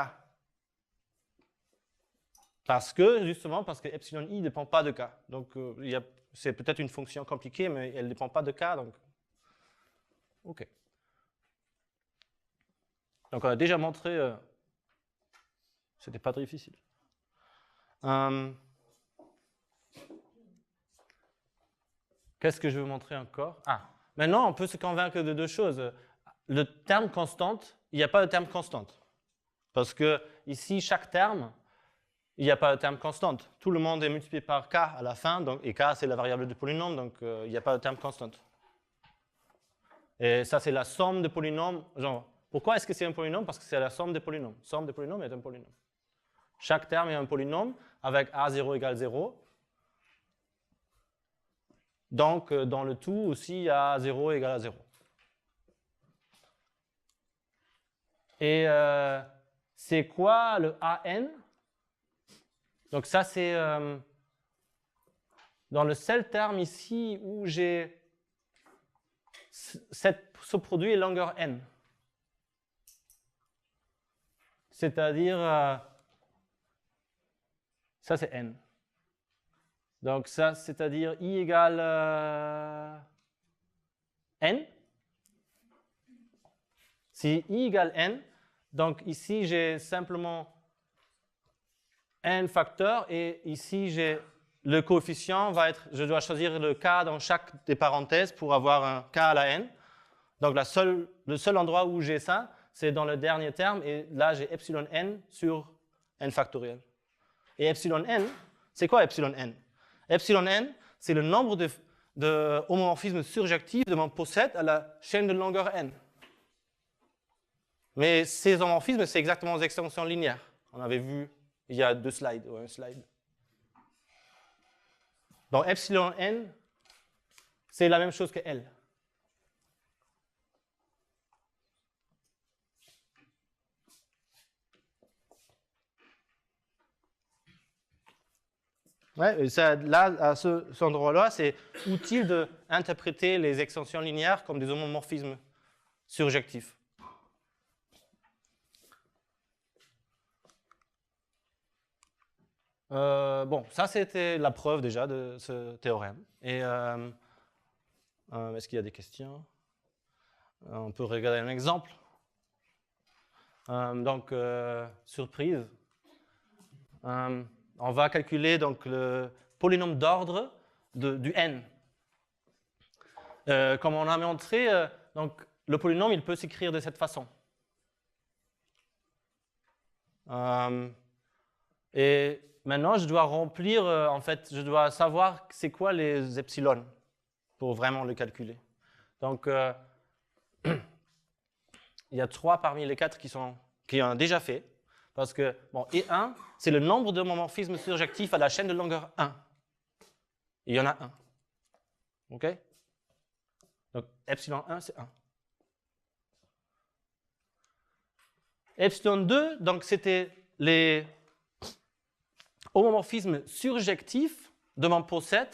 Justement, parce que epsilon i ne dépend pas de k. Donc, c'est peut-être une fonction compliquée, mais elle ne dépend pas de k. Donc, OK. Donc, on a déjà montré, c'était pas très difficile. Qu'est-ce que je veux montrer encore? Maintenant, on peut se convaincre de deux choses. Le terme constante, il n'y a pas de terme constante. Parce que ici, chaque terme, il n'y a pas de terme constante. Tout le monde est multiplié par k à la fin, donc, et k, c'est la variable du polynôme, donc il n'y a pas de terme constante. Et ça, c'est la somme de polynômes. Genre, pourquoi est-ce que c'est un polynôme? Parce que c'est la somme des polynômes. Somme des polynômes est un polynôme. Chaque terme est un polynôme avec a0 égale 0. Donc, dans le tout aussi, a0 égale à 0. Et c'est quoi le an? Donc ça, c'est dans le seul terme ici où j'ai ce produit est longueur n. C'est-à-dire, ça c'est n. Donc ça, c'est-à-dire i égale n. Si i égale n, donc ici j'ai simplement n facteur et ici j'ai le coefficient va être, je dois choisir le k dans chaque des parenthèses pour avoir un k à la n. Donc le seul endroit où j'ai ça, c'est dans le dernier terme et là j'ai epsilon n sur n factoriel. Et epsilon n, c'est quoi epsilon n? Epsilon n, c'est le nombre de homomorphismes surjectifs de mon poset à la chaîne de longueur n. Mais ces homomorphismes, c'est exactement les extensions linéaires. On avait vu il y a 2 slides, ou un slide. Donc epsilon n, c'est la même chose que L. Ouais, ça, là, à cet endroit-là, c'est utile d'interpréter les extensions linéaires comme des homomorphismes surjectifs. Bon, ça c'était la preuve déjà de ce théorème. Et est-ce qu'il y a des questions? On peut regarder un exemple. Donc, surprise. On va calculer donc, le polynôme d'ordre du n. Comme on a montré, donc, le polynôme il peut s'écrire de cette façon. Et maintenant, je dois remplir, en fait, je dois savoir c'est quoi les epsilon pour vraiment le calculer. Donc, il y a 3 parmi les 4 qui ont déjà fait. Parce que, bon, E1, c'est le nombre de homomorphismes surjectifs à la chaîne de longueur 1. Il y en a 1. OK? Donc, epsilon 1, c'est 1. Epsilon 2, donc, c'était les homomorphismes surjectifs de mon poset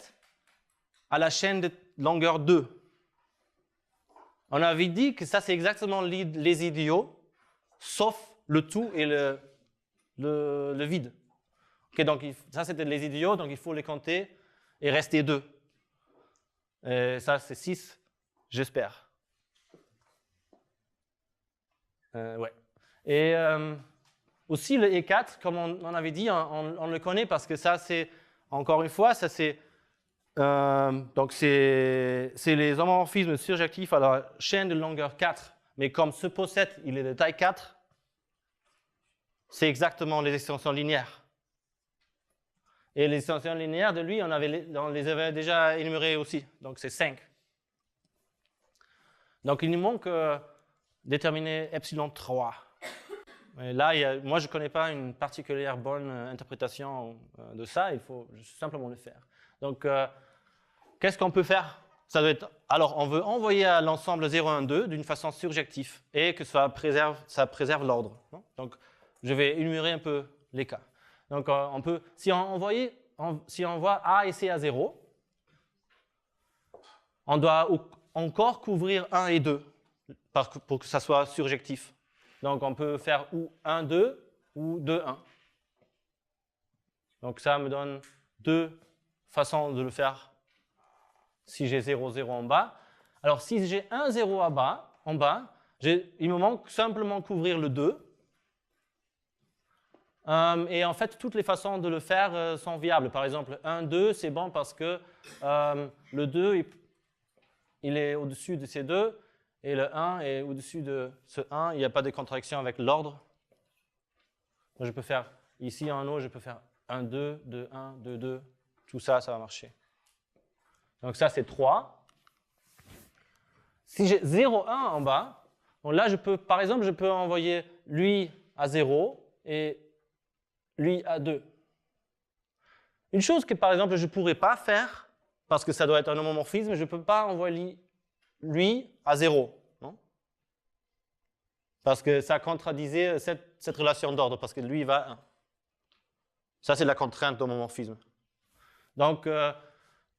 à la chaîne de longueur 2. On avait dit que ça, c'est exactement les idiots, sauf le tout et le vide. Okay, donc, ça, c'était les idiots, donc il faut les compter et rester 2. Et ça, c'est 6, j'espère. Ouais. Et aussi, le E4, comme on avait dit, on le connaît parce que ça, c'est, encore une fois, ça, c'est donc c'est les homomorphismes surjectifs à la chaîne de longueur 4. Mais comme ce poset, il est de taille 4, c'est exactement les extensions linéaires. Et les extensions linéaires de lui, on les avait déjà énumérées aussi. Donc c'est 5. Donc il nous manque déterminer epsilon 3. Et là, moi je ne connais pas une particulière bonne interprétation de ça, il faut simplement le faire. Donc qu'est-ce qu'on peut faire ça doit être, alors, on veut envoyer à l'ensemble 0, 1, 2 d'une façon surjective et que ça préserve l'ordre. Donc, je vais énumérer un peu les cas. Donc, on peut, si on envoie A et C à 0, on doit encore couvrir 1 et 2 pour que ça soit surjectif. Donc, on peut faire ou 1, 2 ou 2, 1. Donc, ça me donne deux façons de le faire si j'ai 0, 0 en bas. Alors, si j'ai 1, 0 en bas, il me manque simplement couvrir le 2. Et en fait, toutes les façons de le faire sont viables. Par exemple, 1, 2, c'est bon parce que le 2, il est au-dessus de ces deux, et le 1 est au-dessus de ce 1. Il n'y a pas de contraction avec l'ordre. Je peux faire, ici en haut, je peux faire 1, 2, 2, 1, 2, 2. Tout ça, ça va marcher. Donc ça, c'est 3. Si j'ai 0, 1 en bas, bon, là, par exemple, je peux envoyer lui à 0 et lui à 2. Une chose que, par exemple, je ne pourrais pas faire, parce que ça doit être un homomorphisme, je ne peux pas envoyer lui à 0. Non? Parce que ça contradisait cette relation d'ordre, parce que lui, il va à 1. Ça, c'est la contrainte d'homomorphisme. Donc,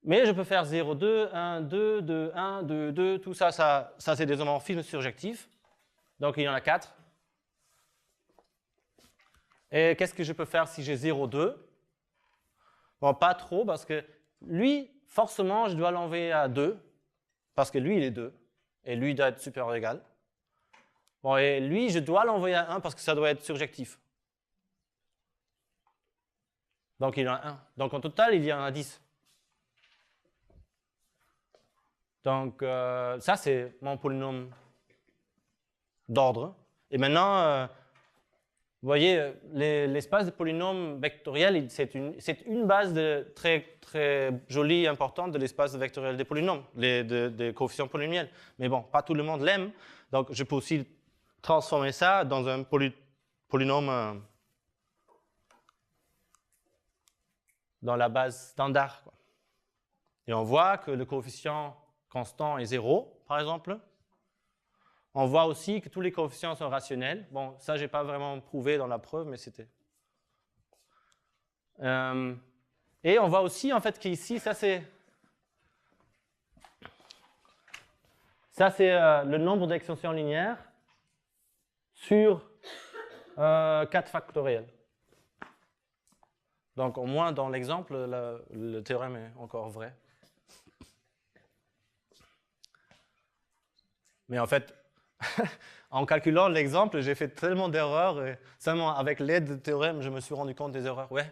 mais je peux faire 0, 2, 1, 2, 2, 1, 2, 2, tout ça, ça c'est des homomorphismes surjectifs. Donc, il y en a 4. Et qu'est-ce que je peux faire si j'ai 0, 2? Bon, pas trop, parce que lui, forcément, je dois l'envoyer à 2, parce que lui, il est 2, et lui doit être supérieur ou égal. Bon, et lui, je dois l'envoyer à 1, parce que ça doit être surjectif. Donc, il y en a 1. Donc, en total, il y en a 10. Donc, ça, c'est mon polynôme d'ordre. Et maintenant, vous voyez, l'espace de polynômes vectoriels, c'est une base très, très jolie et importante de l'espace vectoriel des polynômes, des coefficients polynomiels. Mais bon, pas tout le monde l'aime. Donc, je peux aussi transformer ça dans un polynôme dans la base standard, quoi. Et on voit que le coefficient constant est 0, par exemple. On voit aussi que tous les coefficients sont rationnels. Bon, ça, je n'ai pas vraiment prouvé dans la preuve, mais c'était. Et on voit aussi, en fait, qu'ici, ça, c'est le nombre d'extensions linéaires sur 4 factoriels. Donc, au moins, dans l'exemple, le théorème est encore vrai. Mais en fait, en calculant l'exemple, j'ai fait tellement d'erreurs, et seulement avec l'aide du théorème, je me suis rendu compte des erreurs. Ouais.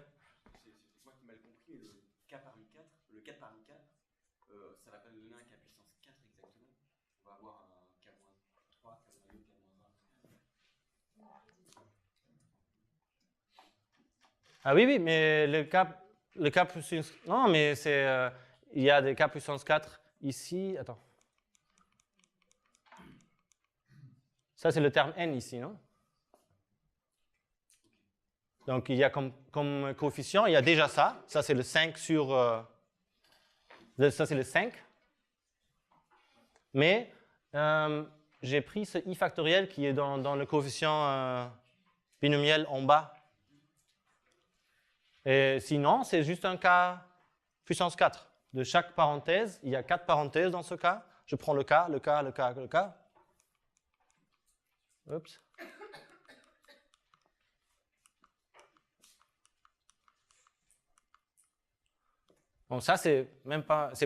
C'est moi qui mal compris, le k parmi 4, le 4 parmi 4, ça va pas nous donner un k puissance 4 exactement. On va avoir un k-3, k-2, k-1. Ah oui, oui, mais le k puissance... Non, mais c'est... il y a des k puissance 4 ici. Attends. Ça, c'est le terme n ici, non? Donc, il y a comme coefficient, il y a déjà ça. Ça, c'est le 5 sur... ça, c'est le 5. Mais j'ai pris ce i factoriel qui est dans le coefficient binomial en bas. Et sinon, c'est juste un k puissance 4. De chaque parenthèse, il y a 4 parenthèses dans ce cas. Je prends le k, le k, le k, le k. Oups. Bon, ça, c'est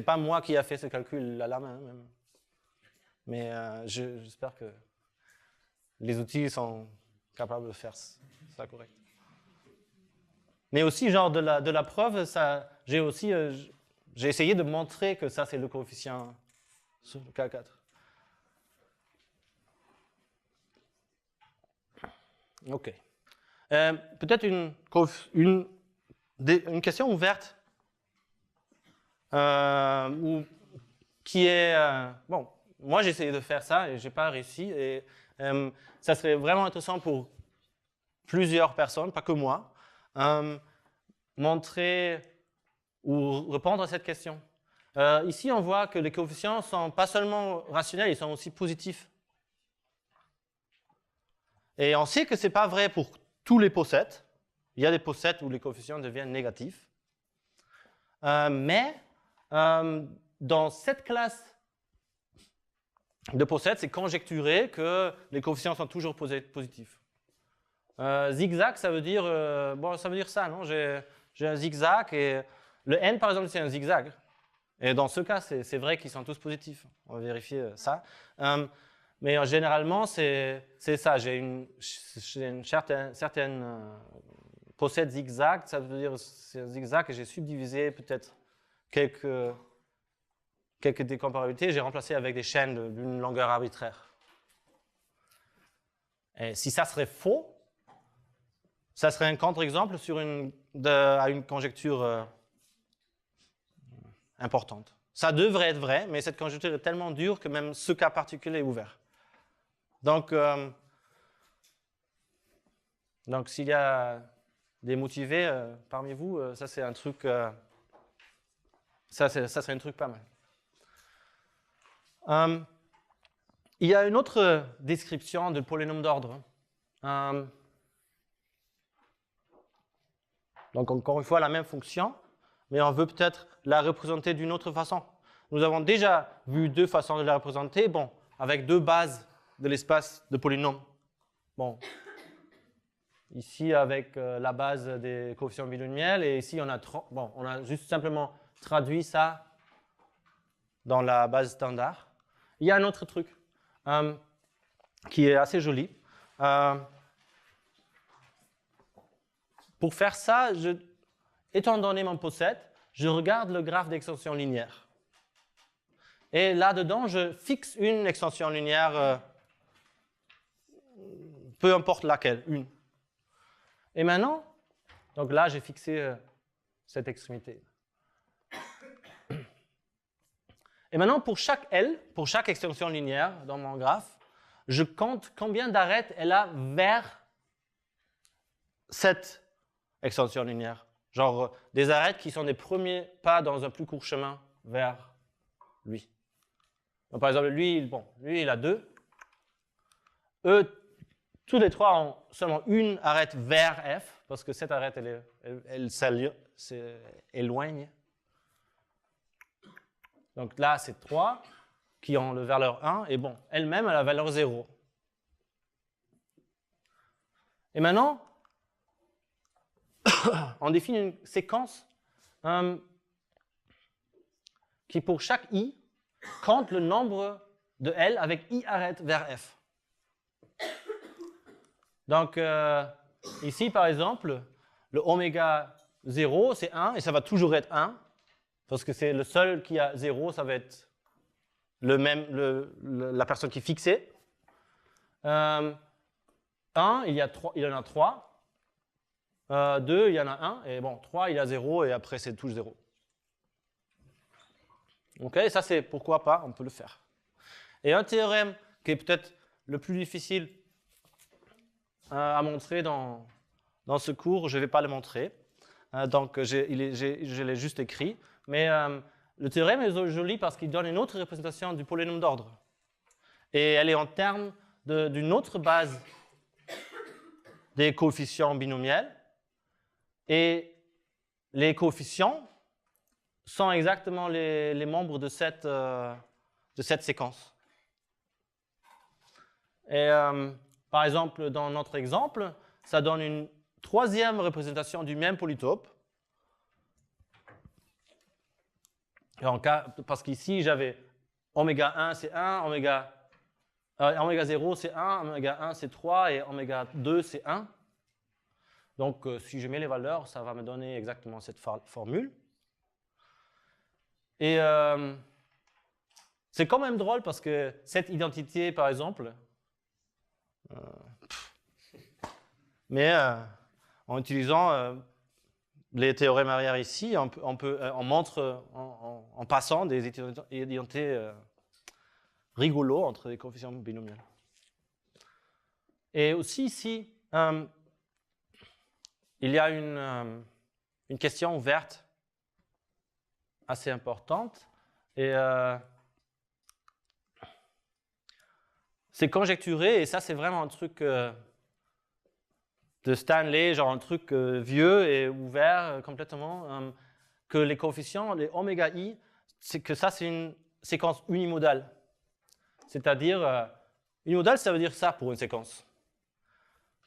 pas moi qui a fait ce calcul à la main, même. Mais j'espère que les outils sont capables de faire ça correct. Mais aussi, genre, de la preuve, j'ai essayé de montrer que ça, c'est le coefficient sur le K4. OK. Peut-être une question ouverte qui est... bon, moi, j'ai essayé de faire ça et je n'ai pas réussi. Et ça serait vraiment intéressant pour plusieurs personnes, pas que moi, montrer ou répondre à cette question. Ici, on voit que les coefficients ne sont pas seulement rationnels, ils sont aussi positifs. Et on sait que ce n'est pas vrai pour tous les possets. Il y a des possets où les coefficients deviennent négatifs. Mais dans cette classe de possets, c'est conjecturé que les coefficients sont toujours positifs. Zigzag, ça veut dire, bon, ça veut dire ça, non? J'ai un zigzag et le n, par exemple, c'est un zigzag. Et dans ce cas, c'est vrai qu'ils sont tous positifs. On va vérifier ça. Mais généralement, c'est ça. J'ai une certaine possède zigzag. Ça veut dire c'est un zigzag et j'ai subdivisé peut-être quelques décomparabilités. J'ai remplacé avec des chaînes d'une longueur arbitraire. Et si ça serait faux, ça serait un contre-exemple à une conjecture importante. Ça devrait être vrai, mais cette conjecture est tellement dure que même ce cas particulier est ouvert. Donc s'il y a des motivés parmi vous, ça c'est un truc, ça serait un truc pas mal. Il y a une autre description de polynôme d'ordre. Donc encore une fois, la même fonction, mais on veut peut-être la représenter d'une autre façon. Nous avons déjà vu deux façons de la représenter, bon, avec deux bases de l'espace de polynômes. Bon, ici avec la base des coefficients binomiels, et ici on a juste simplement traduit ça dans la base standard. Il y a un autre truc qui est assez joli. Pour faire ça, étant donné mon possède, je regarde le graphe d'extension linéaire. Et là-dedans, je fixe une extension linéaire, peu importe laquelle, une. Et maintenant, donc là, j'ai fixé cette extrémité. Et maintenant, pour chaque L, pour chaque extension linéaire dans mon graphe, je compte combien d'arêtes elle a vers cette extension linéaire. Genre des arêtes qui sont des premiers pas dans un plus court chemin vers lui. Donc, par exemple, lui, il a 2. Eux, tous les trois ont seulement une arête vers F, parce que cette arête, elle s'éloigne. Donc là, c'est 3 qui ont le valeur 1, et bon, elle-même a la valeur 0. Et maintenant, on définit une séquence qui, pour chaque i, compte le nombre de L avec i arête vers F. Donc, ici, par exemple, le oméga 0, c'est 1, et ça va toujours être 1, parce que c'est le seul qui a 0, ça va être la personne qui est fixée. 1, il y en a 3. 2, il y en a 1, et bon, 3, il y a 0, et après, c'est toujours 0. Ok, ça, c'est pourquoi pas, on peut le faire. Et un théorème qui est peut-être le plus difficile à montrer dans ce cours, je ne vais pas le montrer, donc je l'ai juste écrit, mais le théorème est joli parce qu'il donne une autre représentation du polynôme d'ordre. Et elle est en termes d'une autre base des coefficients binomiels. Et les coefficients sont exactement les membres de cette séquence. Et par exemple, dans notre exemple, ça donne une troisième représentation du même polytope. Parce qu'ici, j'avais oméga 1, c'est 1, oméga 0, c'est 1, oméga 1, c'est 3, et oméga 2, c'est 1. Donc, si je mets les valeurs, ça va me donner exactement cette formule. Et c'est quand même drôle parce que cette identité, par exemple, mais en utilisant les théorèmes arrière ici, on montre en passant des identités rigolos entre les coefficients binomiels. Et aussi ici, il y a une question ouverte assez importante. Et c'est conjecturé, et ça c'est vraiment un truc de Stanley, genre un truc vieux et ouvert complètement, que les coefficients, les oméga i, c'est que ça c'est une séquence unimodale. C'est-à-dire, unimodale ça veut dire ça pour une séquence.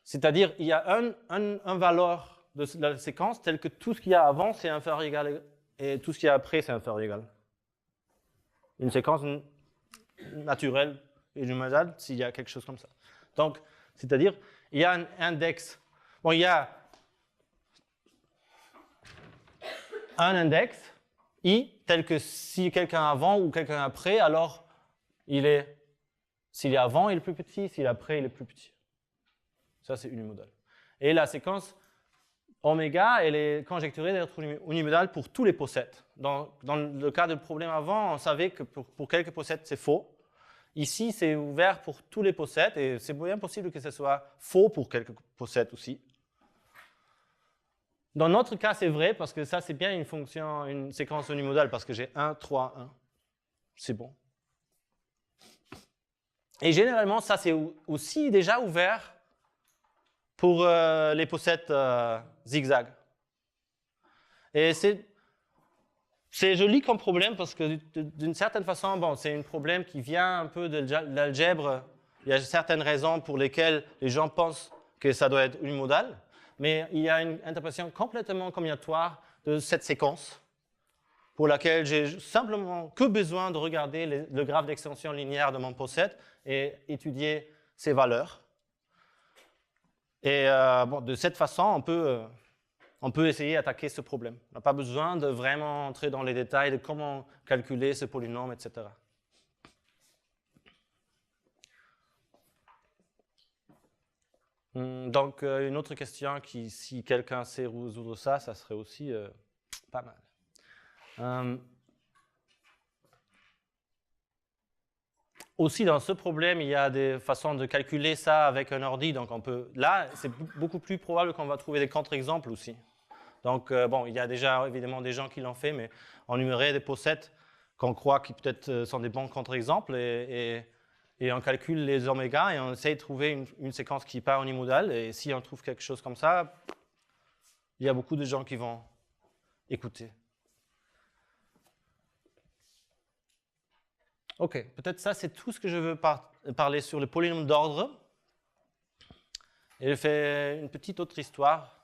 C'est-à-dire il y a un valeur de la séquence tel que tout ce qu'il y a avant c'est inférieur ou égal et tout ce qu'il y a après c'est inférieur ou égal. Une séquence naturelle et unimodale s'il y a quelque chose comme ça. Donc, c'est-à-dire, il y a un index. Bon, il y a un index, i, tel que si quelqu'un avant ou quelqu'un après, alors s'il est avant, il est plus petit, s'il est après, il est plus petit. Ça, c'est unimodal. Et la séquence oméga, elle est conjecturée d'être unimodale pour tous les possets. Dans le cas du problème avant, on savait que pour quelques possets, c'est faux. Ici, c'est ouvert pour tous les possets, et c'est bien possible que ce soit faux pour quelques possets aussi. Dans notre cas, c'est vrai, parce que ça, c'est bien une séquence unimodale, parce que j'ai 1, 3, 1. C'est bon. Et généralement, ça, c'est aussi déjà ouvert pour les possets zigzag. Et c'est joli comme problème parce que d'une certaine façon, bon, c'est un problème qui vient un peu de l'algèbre. Il y a certaines raisons pour lesquelles les gens pensent que ça doit être unimodal, mais il y a une interprétation complètement combinatoire de cette séquence pour laquelle j'ai simplement que besoin de regarder le graphe d'extension linéaire de mon posset et étudier ses valeurs. Et bon, de cette façon, on peut essayer d'attaquer ce problème. On n'a pas besoin de vraiment entrer dans les détails de comment calculer ce polynôme, etc. Donc, une autre question qui, si quelqu'un sait résoudre ça, ça serait aussi pas mal. Aussi, dans ce problème, il y a des façons de calculer ça avec un ordi. Donc, là, c'est beaucoup plus probable qu'on va trouver des contre-exemples aussi. Donc, bon, il y a déjà évidemment des gens qui l'ont fait, mais on numérait des possets qu'on croit qui peut-être sont des bons contre-exemples et on calcule les oméga et on essaye de trouver une séquence qui n'est pas unimodale. Et si on trouve quelque chose comme ça, il y a beaucoup de gens qui vont écouter. Ok, peut-être ça, c'est tout ce que je veux parler sur le polynôme d'ordre. Et je fais une petite autre histoire.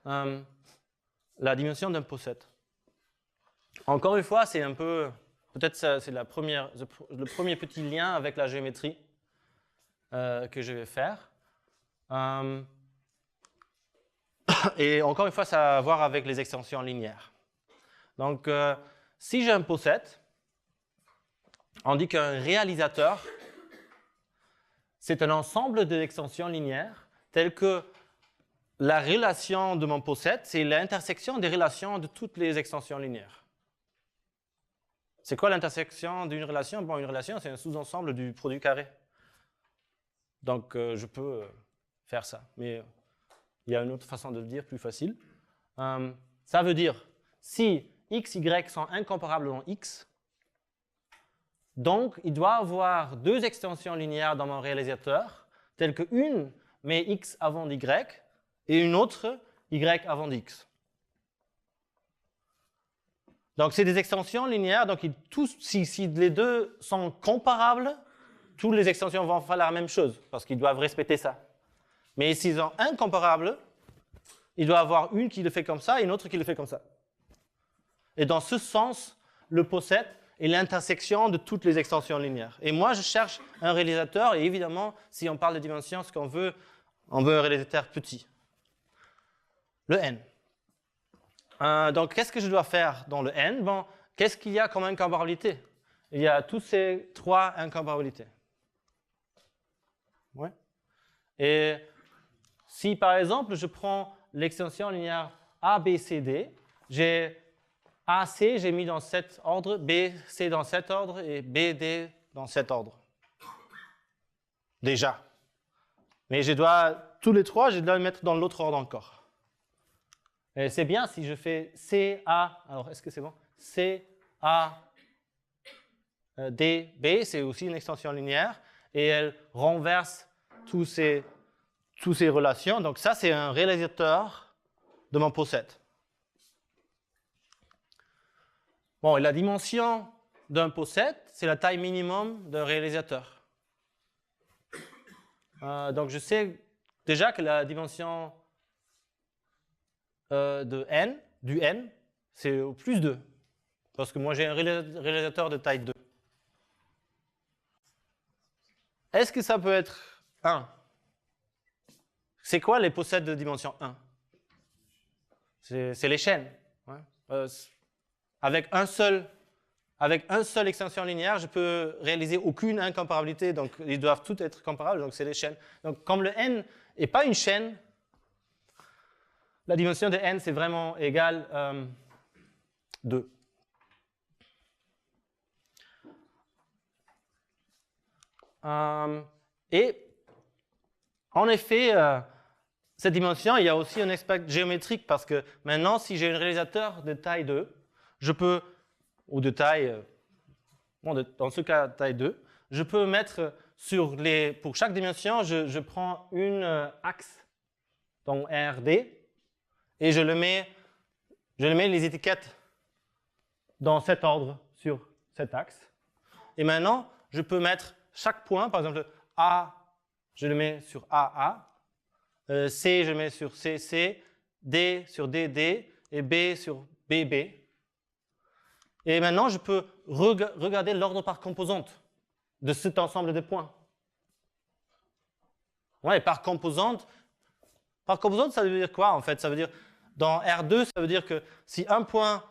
La dimension d'un posset. Encore une fois, c'est un peu, peut-être c'est le premier petit lien avec la géométrie que je vais faire. Et encore une fois, ça a à voir avec les extensions linéaires. Donc, si j'ai un posset, on dit qu'un réalisateur, c'est un ensemble d'extensions linéaires telles que la relation de mon posset, c'est l'intersection des relations de toutes les extensions linéaires. C'est quoi l'intersection d'une relation? Bon, une relation, c'est un sous-ensemble du produit carré. Donc, je peux faire ça. Mais il y a une autre façon de le dire, plus facile. Ça veut dire, si x, y sont incomparables dans x, donc il doit y avoir deux extensions linéaires dans mon réalisateur, telles que une met x avant d'y, et une autre, y avant x. Donc, c'est des extensions linéaires. Donc, si les deux sont comparables, toutes les extensions vont faire la même chose, parce qu'ils doivent respecter ça. Mais s'ils sont incomparables, il doit y avoir une qui le fait comme ça et une autre qui le fait comme ça. Et dans ce sens, le posset est l'intersection de toutes les extensions linéaires. Et moi, je cherche un réalisateur, et évidemment, si on parle de dimensions, ce qu'on veut, on veut un réalisateur petit. Le n. Donc, qu'est-ce que je dois faire dans le n? Bon, qu'est-ce qu'il y a comme incomparabilité? Il y a toutes ces trois incomparabilités. Ouais. Et si, par exemple, je prends l'extension linéaire ABCD, j'ai AC, j'ai mis dans cet ordre, BC dans cet ordre et BD dans cet ordre. Déjà. Mais tous les trois, je dois les mettre dans l'autre ordre encore. Et c'est bien si je fais CA, alors est-ce que c'est bon? CA, DB, c'est aussi une extension linéaire, et elle renverse toutes ces relations. Donc ça, c'est un réalisateur de mon poset. Bon, et la dimension d'un poset, c'est la taille minimum d'un réalisateur. Donc je sais déjà que la dimension du n, c'est au plus 2. Parce que moi, j'ai un réalisateur de taille 2. Est-ce que ça peut être 1? C'est quoi les posets de dimension 1? C'est les chaînes. Ouais. Avec un seul extension linéaire, je peux réaliser aucune incomparabilité. Donc, ils doivent tous être comparables. Donc, c'est les chaînes. Donc, comme le n n'est pas une chaîne, la dimension de n, c'est vraiment égal 2. Et en effet, cette dimension, il y a aussi un aspect géométrique parce que maintenant, si j'ai un réalisateur de taille 2, je peux, ou de taille, dans ce cas, taille 2, je peux mettre pour chaque dimension, je prends une axe, donc RD, et je mets les étiquettes dans cet ordre sur cet axe. Et maintenant, je peux mettre chaque point, par exemple, A, je le mets sur AA, C, je mets sur CC, D sur DD, et B sur BB. Et maintenant, je peux regarder l'ordre par composante de cet ensemble de points. Ouais, par composante, ça veut dire quoi, en fait? Ça veut dire, dans R2, ça veut dire que si un point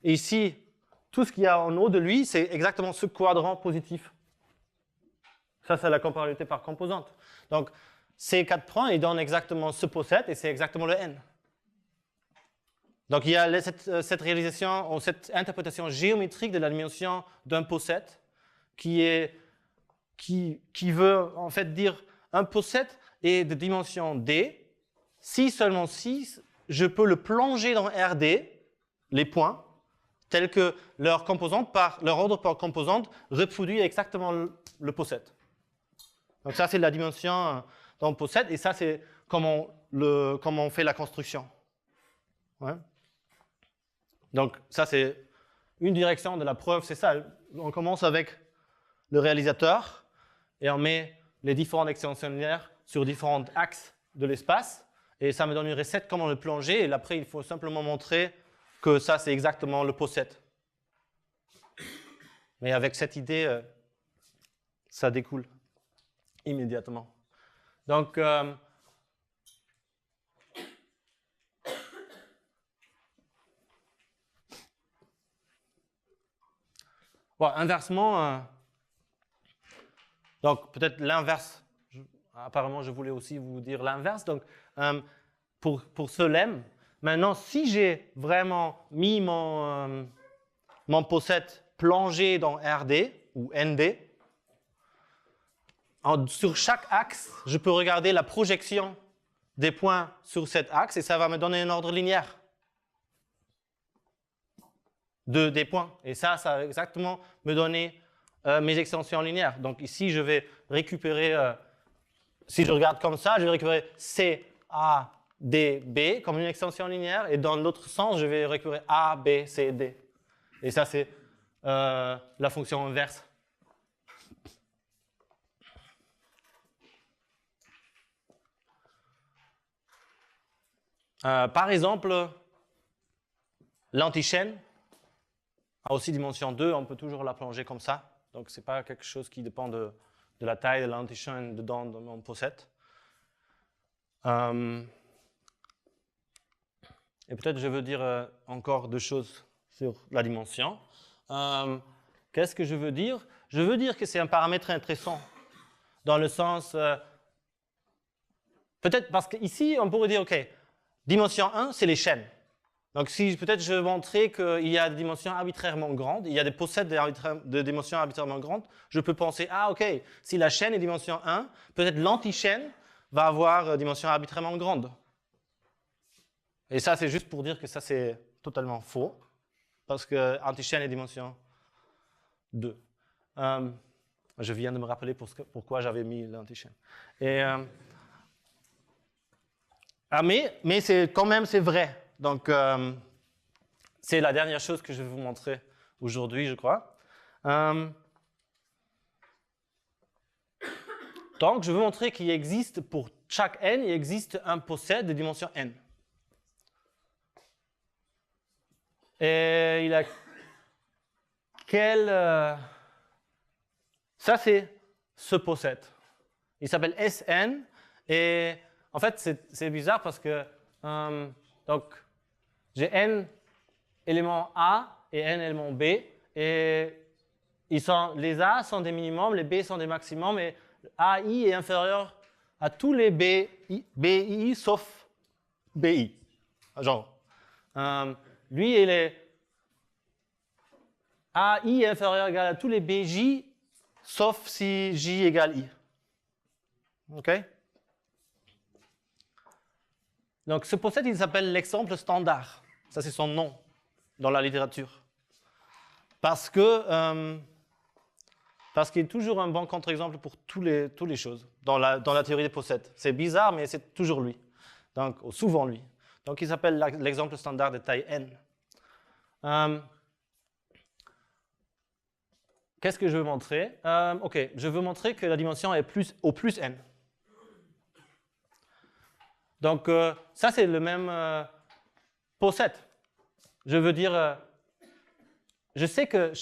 est ici, tout ce qu'il y a en haut de lui, c'est exactement ce quadrant positif. Ça, c'est la comparabilité par composante. Donc, ces 4 points, ils donnent exactement ce poset, et c'est exactement le n. Donc, il y a cette réalisation, ou cette interprétation géométrique de la dimension d'un poset qui veut en fait dire un poset est de dimension d, si seulement si je peux le plonger dans RD, les points, tels que leur ordre par composante reproduit exactement le poset. Donc ça, c'est la dimension dans le poset, et ça, c'est comment on fait la construction. Ouais. Donc ça, c'est une direction de la preuve, c'est ça. On commence avec le réalisateur, et on met les différentes extensions linéaires sur différents axes de l'espace, et ça me donne une recette comment le plonger, et après, il faut simplement montrer que ça, c'est exactement le poset. Mais avec cette idée, ça découle immédiatement. Donc, bon, inversement, donc peut-être l'inverse. Apparemment, je voulais aussi vous dire l'inverse. Donc, pour ce lemme, maintenant, si j'ai vraiment mis mon poset plongé dans RD ou ND, sur chaque axe, je peux regarder la projection des points sur cet axe et ça va me donner un ordre linéaire des points. Et ça va exactement me donner mes extensions linéaires. Donc ici, je vais récupérer, si je regarde comme ça, je vais récupérer CADB comme une extension linéaire et dans l'autre sens, je vais récupérer ABCD. Et ça, c'est la fonction inverse. Par exemple, l'antichaîne a aussi dimension 2, on peut toujours la plonger comme ça. Donc, ce n'est pas quelque chose qui dépend de la taille de l'antichaîne dedans dans mon poset. Et peut-être je veux dire encore deux choses sur la dimension. Qu'est-ce que je veux dire? Je veux dire que c'est un paramètre intéressant, dans le sens... peut-être parce qu'ici, on pourrait dire, OK, dimension 1, c'est les chaînes. Donc, si peut-être je montrais qu'il y a des dimensions arbitrairement grandes, il y a des possèdes de dimensions arbitrairement grandes, je peux penser, ah, OK, si la chaîne est dimension 1, peut-être l'antichaîne va avoir dimension arbitrairement grande. Et ça, c'est juste pour dire que ça, c'est totalement faux, parce que antichaîne est dimension 2. Je viens de me rappeler pourquoi j'avais mis l'antichaîne. Mais quand même, c'est vrai. Donc, c'est la dernière chose que je vais vous montrer aujourd'hui, je crois. Donc, je veux montrer qu'il existe, pour chaque n, il existe un possède de dimension n. Et il a quel... Ça, c'est ce possède. Il s'appelle Sn. Et en fait, c'est bizarre parce que donc, j'ai n éléments A et n éléments B. Et les A sont des minimums, les B sont des maximums. Et AI est inférieur à tous les BI sauf BI. Genre, lui, il est AI est inférieur ou égal à tous les BJ sauf si J égale I. OK? Donc, ce possède, il s'appelle l'exemple standard. Ça, c'est son nom dans la littérature. Parce qu'il est toujours un bon contre-exemple pour toutes les choses dans la théorie des possèdes. C'est bizarre, mais c'est toujours lui. Donc, souvent lui. Donc, il s'appelle l'exemple standard de taille n. Qu'est-ce que je veux montrer? OK, je veux montrer que la dimension est au plus n. Donc, ça, c'est le même possède. Je veux dire, je sais que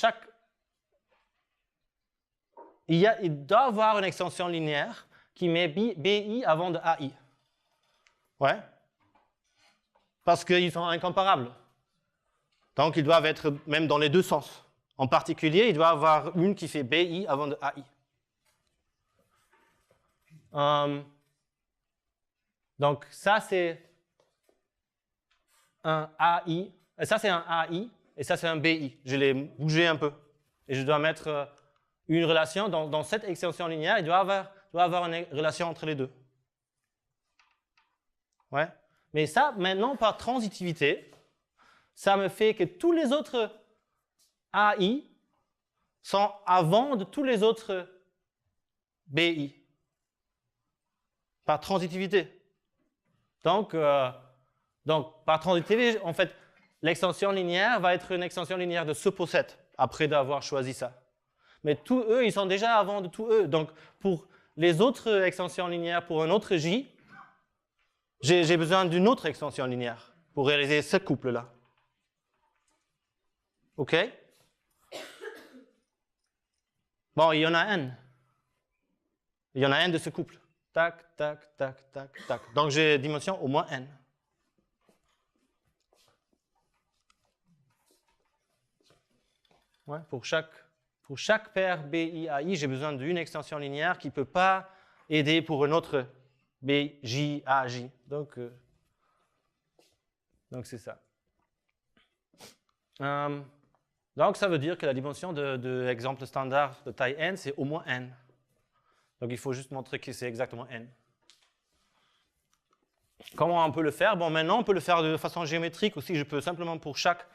il doit avoir une extension linéaire qui met BI avant de AI. Ouais. Parce qu'ils sont incomparables. Donc, ils doivent être même dans les deux sens. En particulier, il doit y avoir une qui fait BI avant de AI. Donc, ça, c'est un AI. Et ça, c'est un AI. Et ça, c'est un BI. Je l'ai bougé un peu. Et je dois mettre une relation dans cette extension linéaire. Il doit avoir une relation entre les deux. Ouais. Mais ça, maintenant, par transitivité, ça me fait que tous les autres AI sont avant de tous les autres BI. Par transitivité. Donc, par transitivité, en fait, l'extension linéaire va être une extension linéaire de ce possède, après d'avoir choisi ça. Mais tous eux, ils sont déjà avant de tous eux. Donc, pour les autres extensions linéaires, pour un autre J, j'ai besoin d'une autre extension linéaire pour réaliser ce couple-là. OK? Bon, il y en a n. Il y en a n de ce couple. Tac, tac, tac, tac, tac. Donc, j'ai dimension au moins n. Ouais, pour chaque paire BI-AI, j'ai besoin d'une extension linéaire qui ne peut pas aider pour une autre BJ-AJ. Donc, c'est ça. Donc, ça veut dire que la dimension de l'exemple standard de taille n, c'est au moins n. Donc, il faut juste montrer que c'est exactement n. Comment on peut le faire? Bon, maintenant, on peut le faire de façon géométrique aussi. Je peux simplement, pour chaque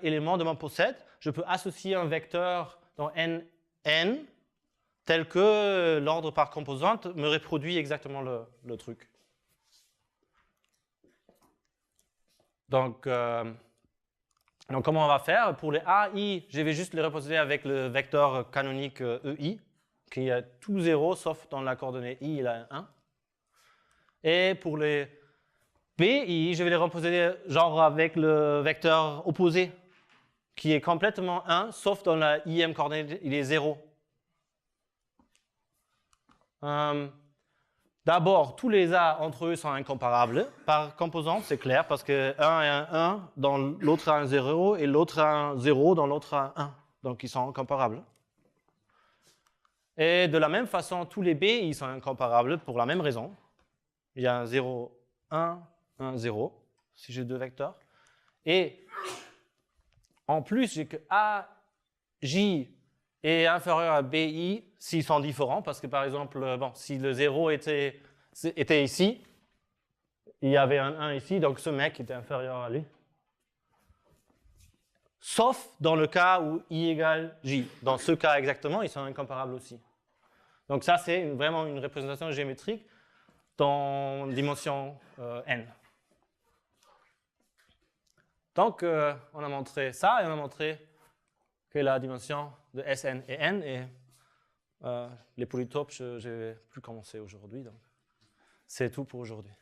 élément de mon possède, je peux associer un vecteur dans n tel que l'ordre par composante me reproduit exactement le truc. Donc, comment on va faire? Pour les AI, je vais juste les reposer avec le vecteur canonique EI, qui est tout 0, sauf dans la coordonnée I, il a un 1. Et pour les BI, je vais les reposer genre avec le vecteur opposé, qui est complètement 1, sauf dans la IM coordonnée, il est 0. D'abord, tous les A entre eux sont incomparables. Par composante, c'est clair, parce que 1 est un 1, dans l'autre a un 0, et l'autre a un 0, dans l'autre a un 1. Donc, ils sont incomparables. Et de la même façon, tous les B, ils sont incomparables pour la même raison. Il y a un 0, 1, 1, 0, si j'ai deux vecteurs. Et en plus, j'ai que AJ est inférieur à BI s'ils sont différents, parce que par exemple, bon, si le 0 était ici, il y avait un 1 ici, donc ce mec était inférieur à lui. sauf dans le cas où I égale J. Dans ce cas exactement, ils sont incomparables aussi. Donc ça, c'est vraiment une représentation géométrique dans dimension n. Donc, on a montré ça et on a montré que la dimension de Sn est n et les polytopes, je ne vais plus commencer aujourd'hui. Donc, c'est tout pour aujourd'hui.